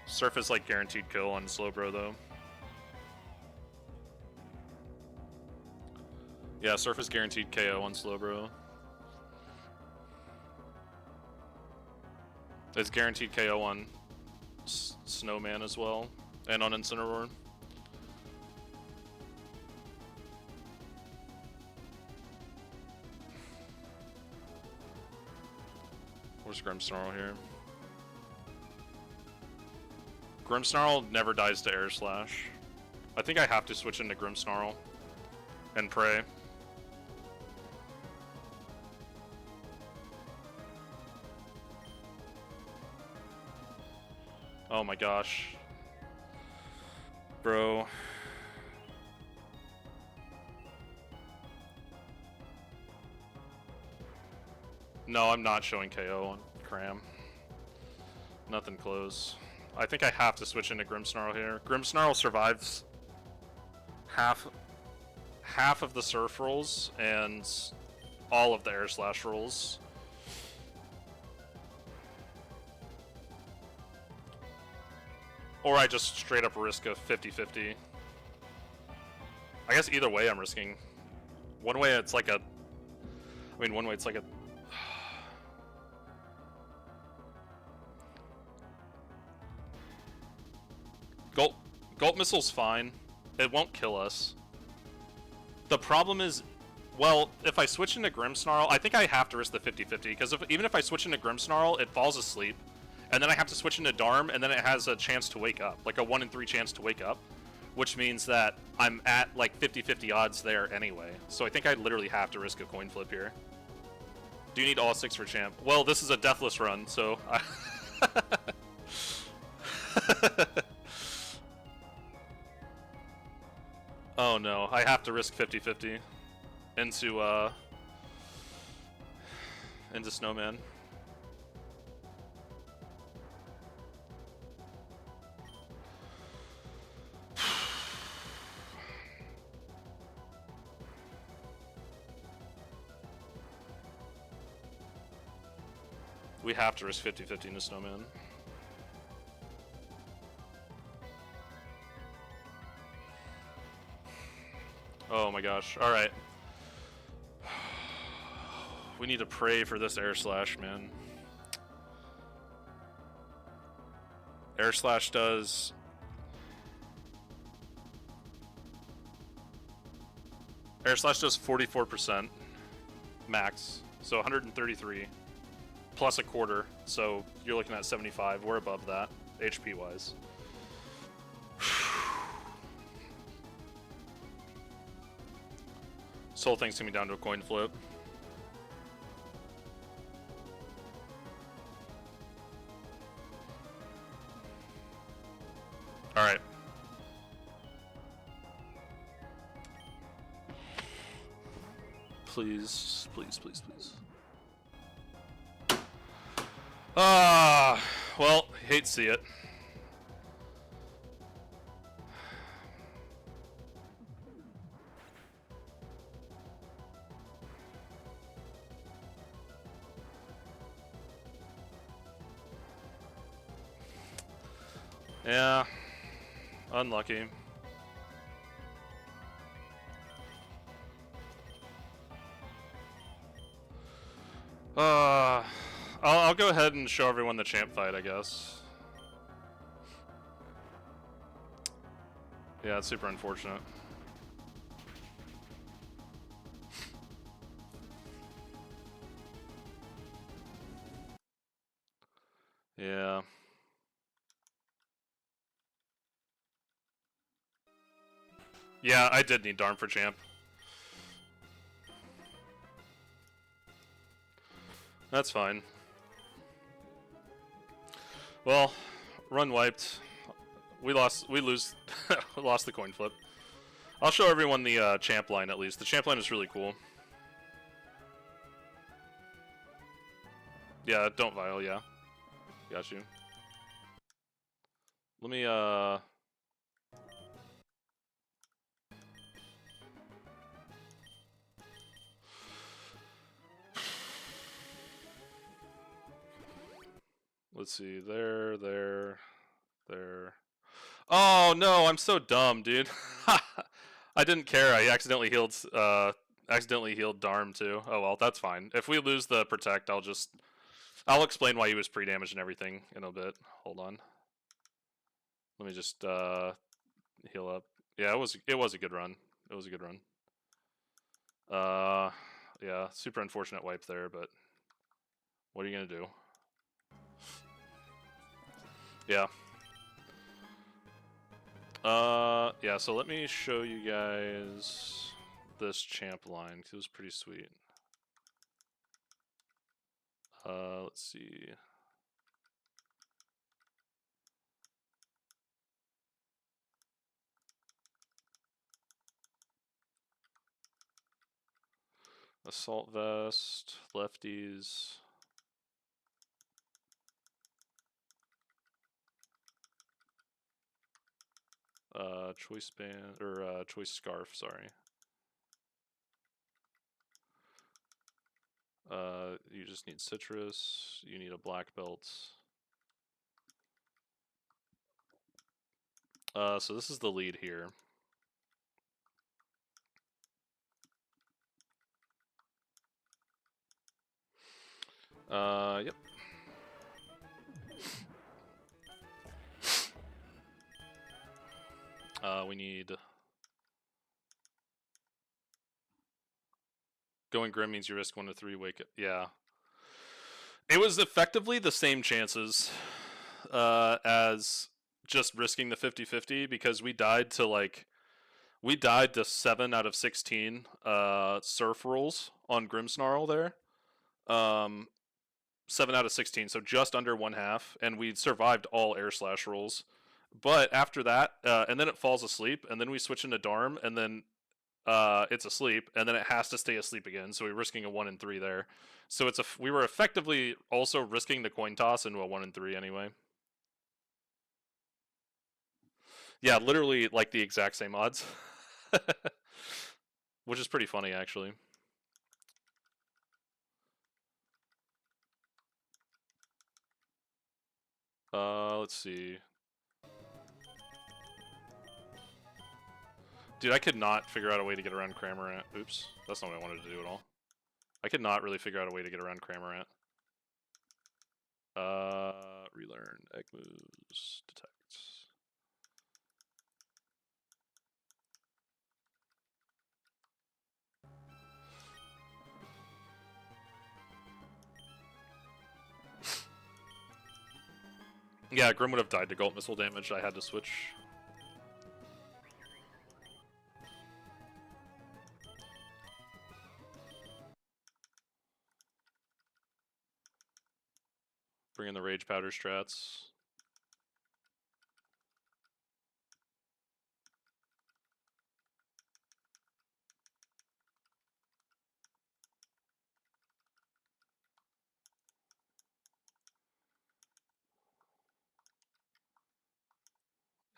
Surf is like guaranteed kill on Slowbro though. Yeah, Surface guaranteed KO on Slowbro. It's guaranteed KO on Snowman as well, and on Incineroar. Where's Grimmsnarl here? Grimmsnarl never dies to Air Slash. I think I have to switch into Grimmsnarl and pray. Oh my gosh. Bro. No, I'm not showing KO on Cram. Nothing close. I think I have to switch into Grimmsnarl here. Grimmsnarl survives half of the Surf rolls and all of the Air Slash rolls. Or I just straight up risk a 50-50. I guess either way I'm risking. One way it's like a... I mean, one way it's like a... Gulp Missile's fine. It won't kill us. The problem is, well, if I switch into Grimmsnarl, I think I have to risk the 50-50, because even if I switch into Grimmsnarl, it falls asleep, and then I have to switch into Darm, and then it has a chance to wake up, like a 1 in 3 chance to wake up, which means that I'm at like 50-50 odds there anyway. So I think I literally have to risk a coin flip here. Do you need all 6 for champ? Well, this is a deathless run, so... Oh no, I have to risk 50-50 into Snowman. We have to risk 50-50 into Snowman. Oh my gosh, alright. We need to pray for this Air Slash, man. Air Slash does... Air Slash does 44% max, so 133 plus a quarter, so you're looking at 75. We're above that, HP wise. This whole thing's gonna be down to a coin flip. Alright. Please, please, please, please. Well, hate to see it. Yeah, unlucky. I'll go ahead and show everyone the champ fight, I guess. Yeah, it's super unfortunate. Yeah. Yeah, I did need Darm for champ. That's fine. Well, run wiped. We lose. We lost the coin flip. I'll show everyone the champ line at least. The champ line is really cool. Yeah, don't vial, yeah. Got you. Let me, let's see, there. Oh no, I'm so dumb, dude. I didn't care. I accidentally healed Accidentally healed Darm too. Oh well, that's fine. If we lose the protect, I'll explain why he was pre-damaged and everything in a bit. Hold on. Let me just heal up. Yeah, it was a good run. It was a good run. Yeah, super unfortunate wipe there, but what are you gonna do? Yeah. Yeah, so let me show you guys this champ line, because it was pretty sweet. Let's see. Assault vest, lefties. Choice band, or choice scarf, sorry. You just need citrus, you need a black belt. So this is the lead here. Yep. We need... Going Grim means you risk 1 to 3 wake up. Yeah. It was effectively the same chances as just risking the 50-50 because we died to 7 out of 16 surf rolls on Grimmsnarl there. 7 out of 16, so just under 1/2, and we survived all air slash rolls. But after that, and then it falls asleep, and then we switch into Darm, and then it's asleep, and then it has to stay asleep again. So we're risking a 1 in 3 there. So we were effectively also risking the coin toss into a 1 in 3 anyway. Yeah, literally like the exact same odds, which is pretty funny actually. Let's see. Dude, I could not figure out a way to get around Cramorant. Oops, that's not what I wanted to do at all. I could not really figure out a way to get around Cramorant. Relearn, egg moves, detect. Yeah, Grim would have died to Gulp Missile damage. I had to switch. Bring in the Rage Powder strats.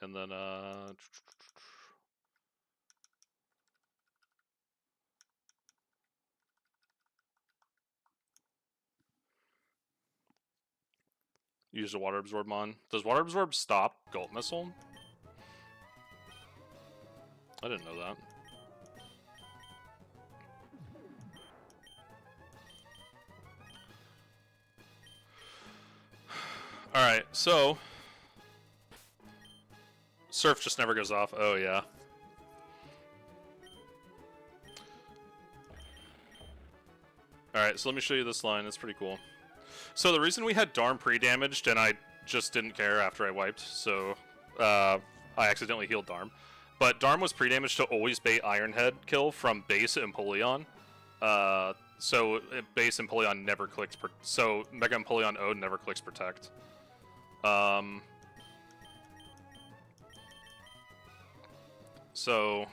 And then, use a Water Absorb Mon. Does Water Absorb stop Gulp Missile? I didn't know that. Alright, so... Surf just never goes off. Oh, yeah. Alright, so let me show you this line. It's pretty cool. So the reason we had Darm pre-damaged, and I just didn't care after I wiped, so I accidentally healed Darm. But Darm was pre-damaged to always bait Ironhead kill from base Empoleon. So base Empoleon never clicks... So Mega Empoleon O never clicks Protect. So...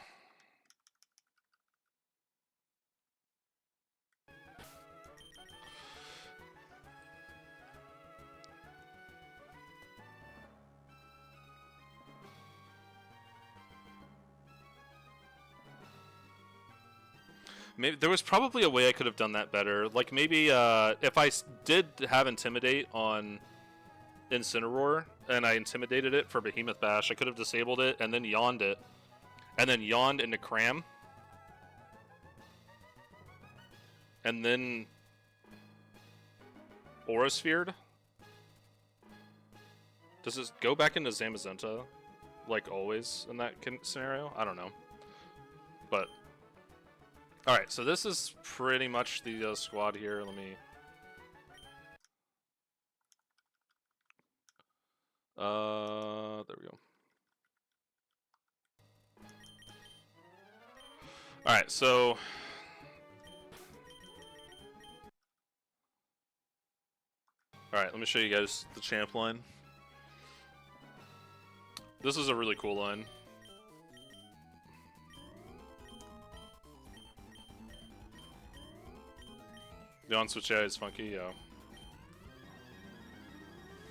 Maybe there was probably a way I could have done that better. Like maybe if I did have Intimidate on Incineroar and I intimidated it for Behemoth Bash, I could have disabled it and then yawned it, and then yawned into Cram. and then Aura Sphered? Does this go back into Zamazenta, like always in that scenario? I don't know. But, alright, so this is pretty much the squad here. Let me... there we go. Alright, so... Alright, let me show you guys the champ line. This is a really cool line. The on-switch AI is funky, yeah.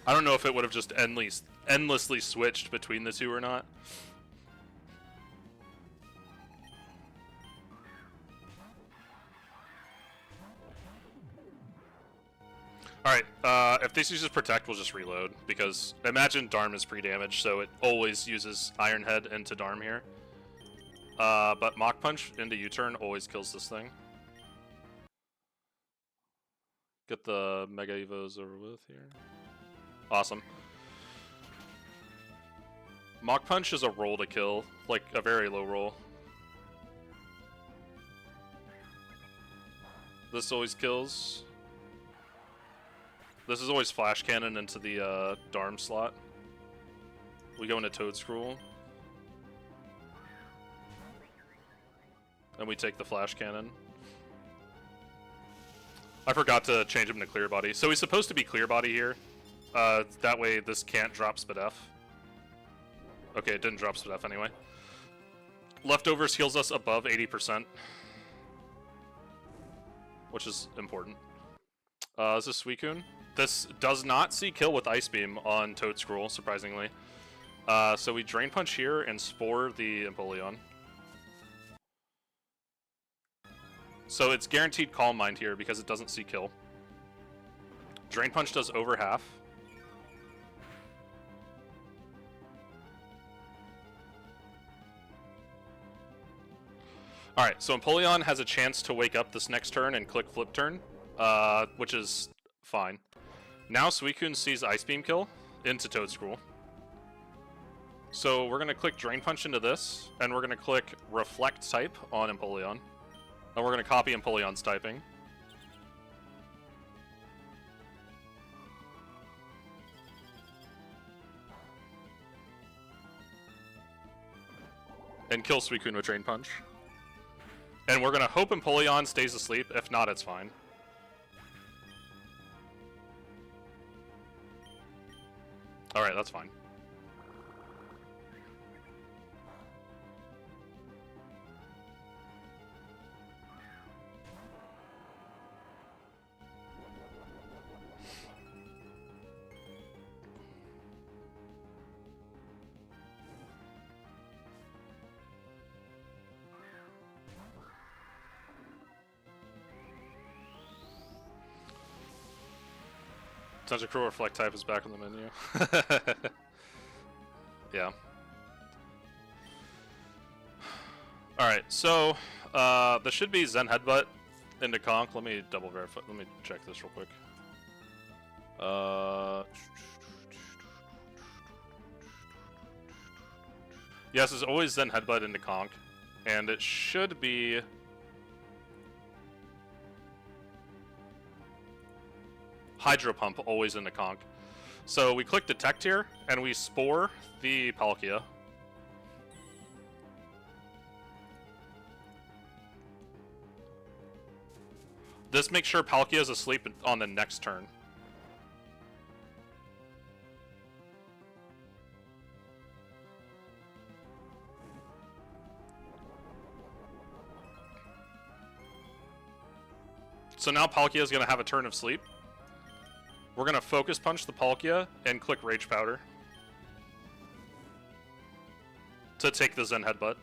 I don't know if it would have just endlessly switched between the two or not. Alright, if this uses Protect, we'll just reload, because imagine Darm is pre-damaged, so it always uses Iron Head into Darm here. But Mach Punch into U-turn always kills this thing. Get the Mega Evos over with here. Awesome. Mach Punch is a roll to kill, like a very low roll. This always kills. This is always Flash Cannon into the Darm slot. We go into Toad Scroll. And we take the Flash Cannon. I forgot to change him to Clear Body. So he's supposed to be Clear Body here. That way this can't drop Spadef. Okay, it didn't drop Spadef anyway. Leftovers heals us above 80%. Which is important. This is Suicune. This does not see kill with Ice Beam on Toad Scroll, surprisingly. So we Drain Punch here and Spore the Empoleon. So it's guaranteed Calm Mind here because it doesn't see kill. Drain Punch does over half. Alright, so Empoleon has a chance to wake up this next turn and click Flip Turn, which is fine. Now Suicune sees Ice Beam kill into Toad Scroll. So we're going to click Drain Punch into this, and we're going to click Reflect Type on Empoleon. And we're going to copy Empoleon's typing. And kill Suicune with Drain Punch. And we're going to hope Empoleon stays asleep. If not, it's fine. Alright, that's fine. Tentacruel Reflect Type is back in the menu. Yeah. Alright, so there should be Zen Headbutt into Conk. Let me double verify. Let me check this real quick. Yes, there's always Zen Headbutt into Conk. And it should be... Hydro Pump always into Conk. So we click Detect here, and we Spore the Palkia. This makes sure Palkia is asleep on the next turn. So now Palkia is going to have a turn of sleep. We're going to Focus Punch the Palkia and click Rage Powder to take the Zen Headbutt.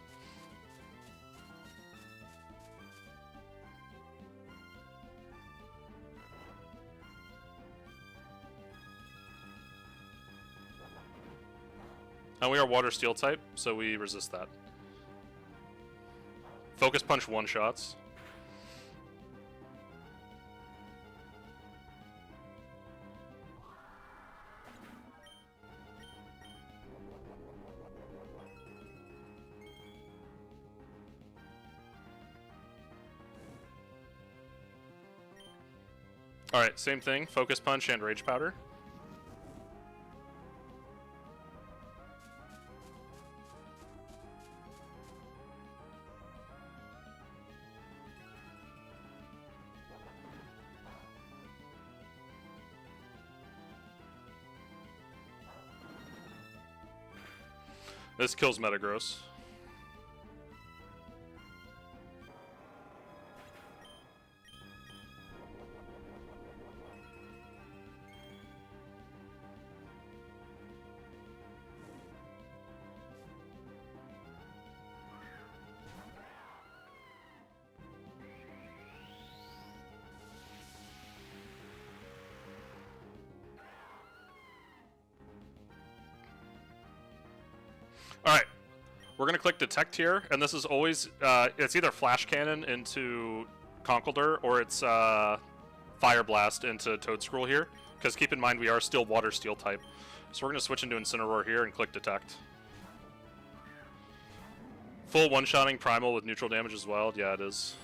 And we are Water Steel type, so we resist that. Focus Punch one-shots. Alright, same thing. Focus Punch and Rage Powder. This kills Metagross. Alright, we're going to click Detect here, and this is always, it's either Flash Cannon into Conkeldurr, or it's Fire Blast into Toedscruel here, because keep in mind we are still Water Steel type. So we're going to switch into Incineroar here and click Detect. Full one-shotting Primal with neutral damage as well, yeah it is.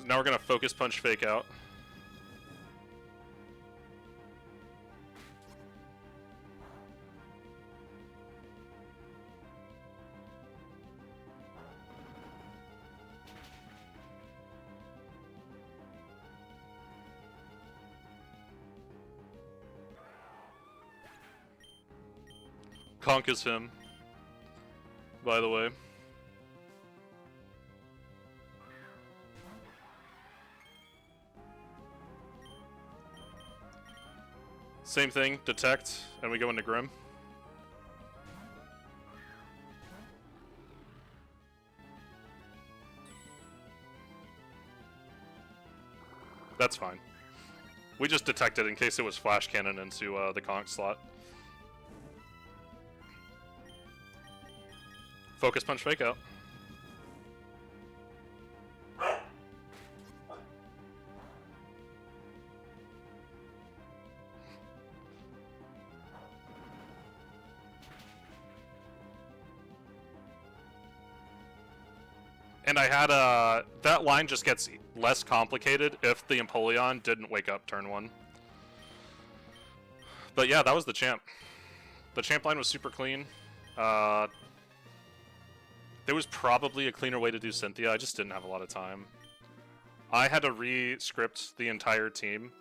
Now we're going to Focus Punch Fake Out. Conk is him, by the way. Same thing, Detect, and we go into Grim. That's fine. We just detected in case it was Flash Cannon into the Conk slot. Focus Punch Fake Out. And I had that line just gets less complicated if the Empoleon didn't wake up turn 1. But yeah, that was the champ. The champ line was super clean. There was probably a cleaner way to do Cynthia, I just didn't have a lot of time. I had to re-script the entire team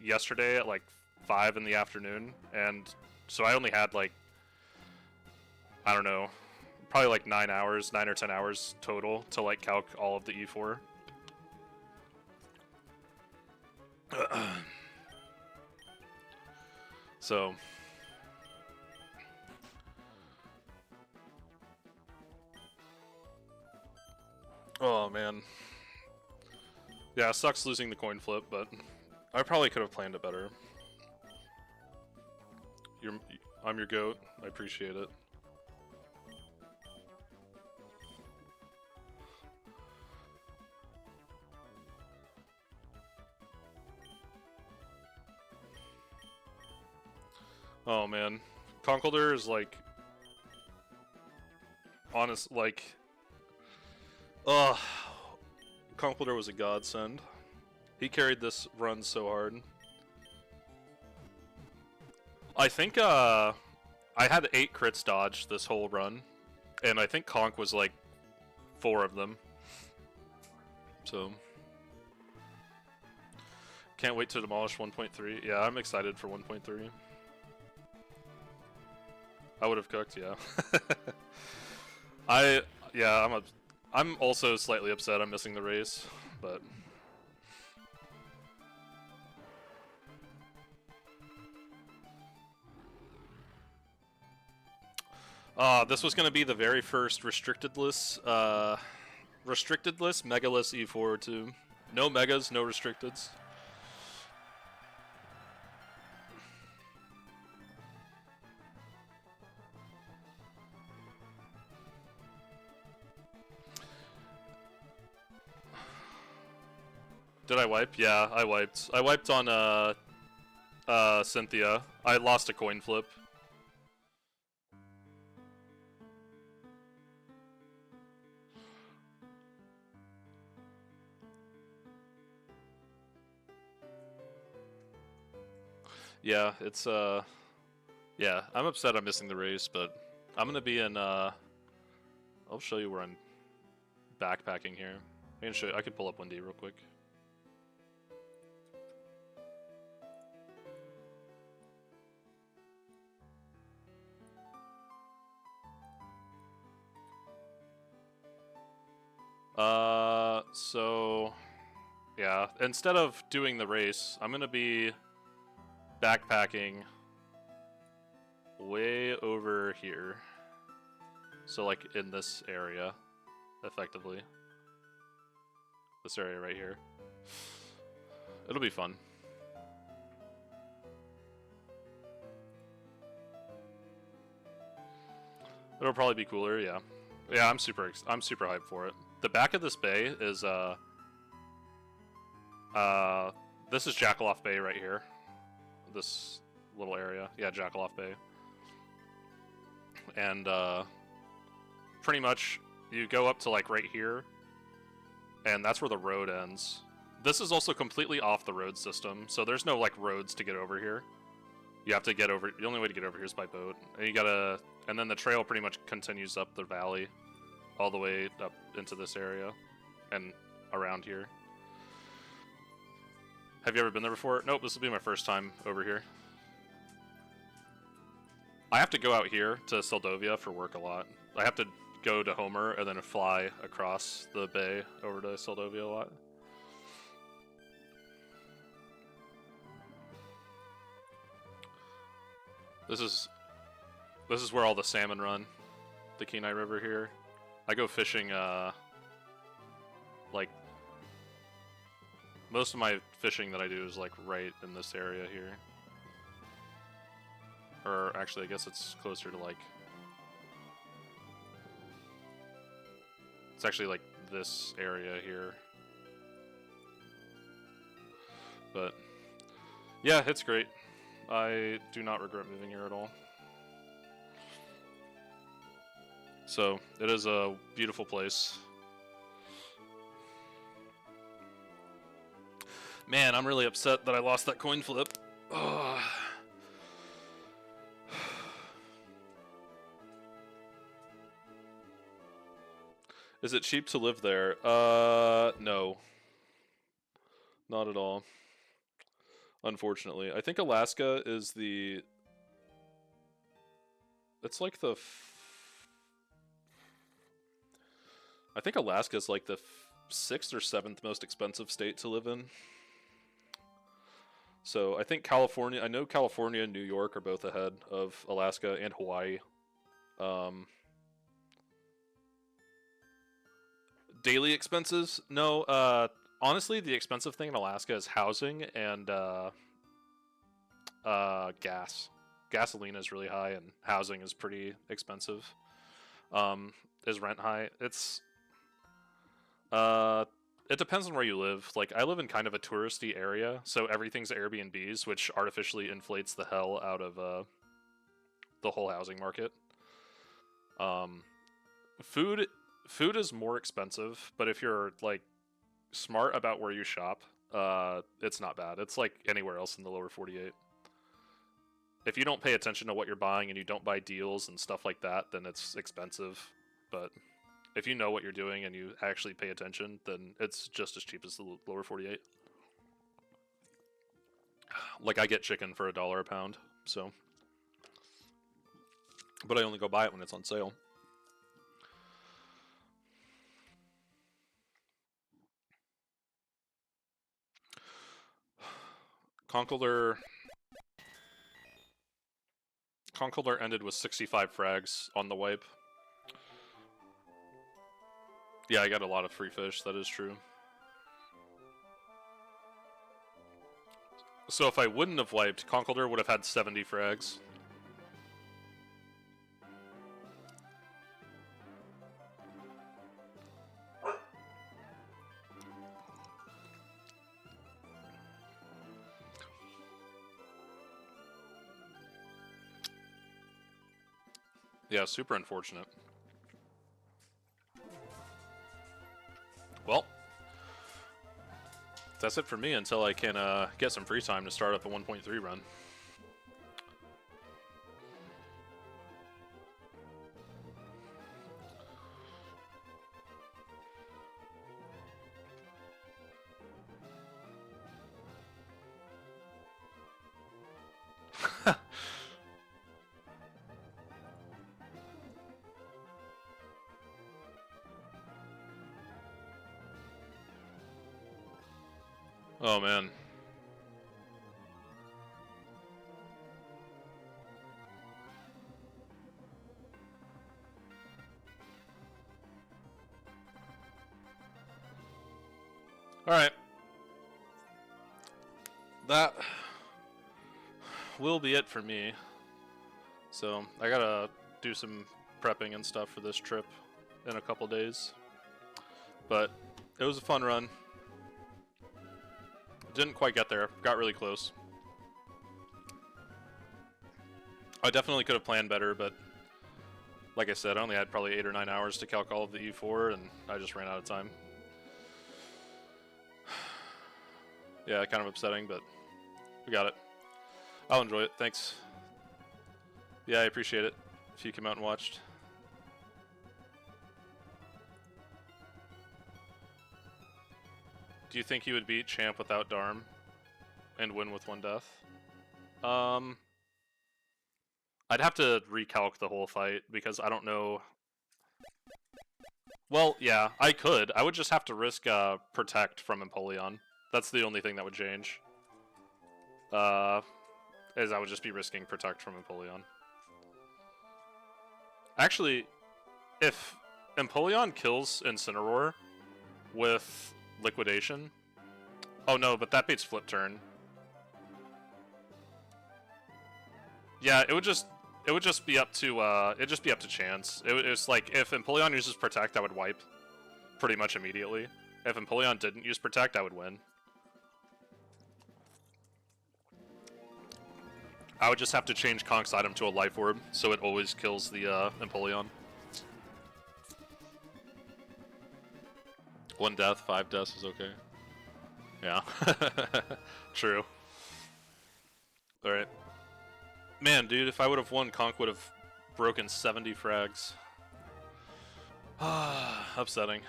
yesterday at like 5 in the afternoon, and so I only had like, I don't know, probably like 9 hours, 9 or 10 hours total to like calc all of the E4. So oh man. Yeah, it sucks losing the coin flip, but I probably could have planned it better. I'm your goat. I appreciate it. Oh man, Conkeldurr is like, honest, like, Conkeldurr was a godsend. He carried this run so hard. I think I had 8 crits dodged this whole run, and I think Conk was like 4 of them. So can't wait to demolish 1.3. Yeah, I'm excited for 1.3. I would have cooked, yeah. I'm also slightly upset I'm missing the race, but this was going to be the very first restricted-less Megaless E4 too. No Megas, no restricteds. Did I wipe? Yeah, I wiped. I wiped on Cynthia. I lost a coin flip. Yeah, it's yeah, I'm upset I'm missing the race, but I'm gonna be in I'll show you where I'm backpacking here. I can show you, I can pull up 1D real quick. So yeah, instead of doing the race, I'm gonna be backpacking way over here. So like in this area, effectively. This area right here. It'll be fun. It'll probably be cooler, yeah. Yeah, I'm super hyped for it. The back of this bay is this is Jackaloff Bay right here. This little area. Yeah, Jackaloff Bay. And pretty much you go up to like right here, and that's where the road ends. This is also completely off the road system, so there's no like roads to get over here. You have to get over. The only way to get over here is by boat, and you gotta. And then the trail pretty much continues up the valley, all the way up into this area, and around here. Have you ever been there before? Nope. This will be my first time over here. I have to go out here to Seldovia for work a lot. I have to go to Homer and then fly across the bay over to Seldovia a lot. This is where all the salmon run, the Kenai River here. I go fishing, like, most of my fishing that I do is, like, right in this area here. Or, actually, I guess it's closer to, like... It's actually, like, this area here. But, yeah, it's great. I do not regret moving here at all. So, it is a beautiful place. Man, I'm really upset that I lost that coin flip. Ugh. Is it cheap to live there? No. Not at all. Unfortunately. I think Alaska is the... It's like the... I think Alaska is like the 6th or 7th most expensive state to live in. So I think California... I know California and New York are both ahead of Alaska and Hawaii. Daily expenses? No, honestly, the expensive thing in Alaska is housing and gas. Gasoline is really high, and housing is pretty expensive. Is rent high? It depends on where you live. Like, I live in kind of a touristy area, so everything's Airbnbs, which artificially inflates the hell out of the whole housing market. Food is more expensive, but if you're like smart about where you shop, it's not bad. It's like anywhere else in the lower 48. If you don't pay attention to what you're buying and you don't buy deals and stuff like that, then it's expensive. But if you know what you're doing and you actually pay attention, then it's just as cheap as the lower 48. Like, I get chicken for $1 a pound, so. But I only go buy it when it's on sale. Conkeldurr ended with 65 frags on the wipe. Yeah, I got a lot of free fish, that is true. So if I wouldn't have wiped, Conkeldurr would have had 70 frags. Yeah, super unfortunate. Well, that's it for me until I can get some free time to start up a 1.3 run. Oh, man. Alright. That will be it for me. So, I gotta do some prepping and stuff for this trip in a couple days. But it was a fun run. Didn't quite get there. Got really close. I definitely could have planned better, but like I said, I only had probably 8 or 9 hours to calc all of the E4, and I just ran out of time. Yeah, kind of upsetting, but we got it. I'll enjoy it. Thanks. Yeah, I appreciate it if you came out and watched. Do you think you would beat Champ without Darm and win with 1 death? I'd have to recalc the whole fight because I don't know. Well, yeah, I could. I would just have to risk Protect from Empoleon. That's the only thing that would change. Is I would just be risking Protect from Empoleon. Actually, if Empoleon kills Incineroar with Liquidation... Oh no, but that beats Flip Turn. Yeah, it would just be up to it'd just be up to chance. It's like if Empoleon uses Protect, I would wipe pretty much immediately. If Empoleon didn't use Protect, I would win. I would just have to change Conk's item to a Life Orb, so it always kills the Empoleon. 1 death, 5 deaths is okay. Yeah. True. Alright. Man, dude, if I would have won, Conk would have broken 70 frags. Upsetting.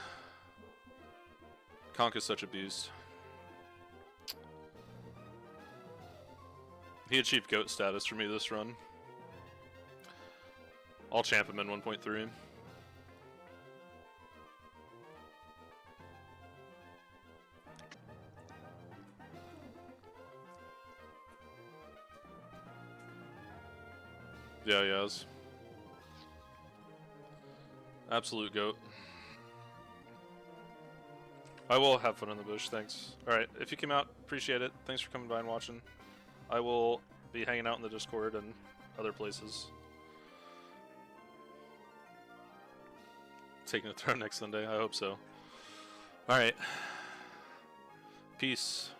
Conk is such a beast. He achieved GOAT status for me this run. I'll champ him in 1.3. Yeah, he has. Absolute GOAT. I will have fun in the bush, thanks. Alright, if you came out, appreciate it. Thanks for coming by and watching. I will be hanging out in the Discord and other places. Taking the throne next Sunday, I hope so. Alright. Peace.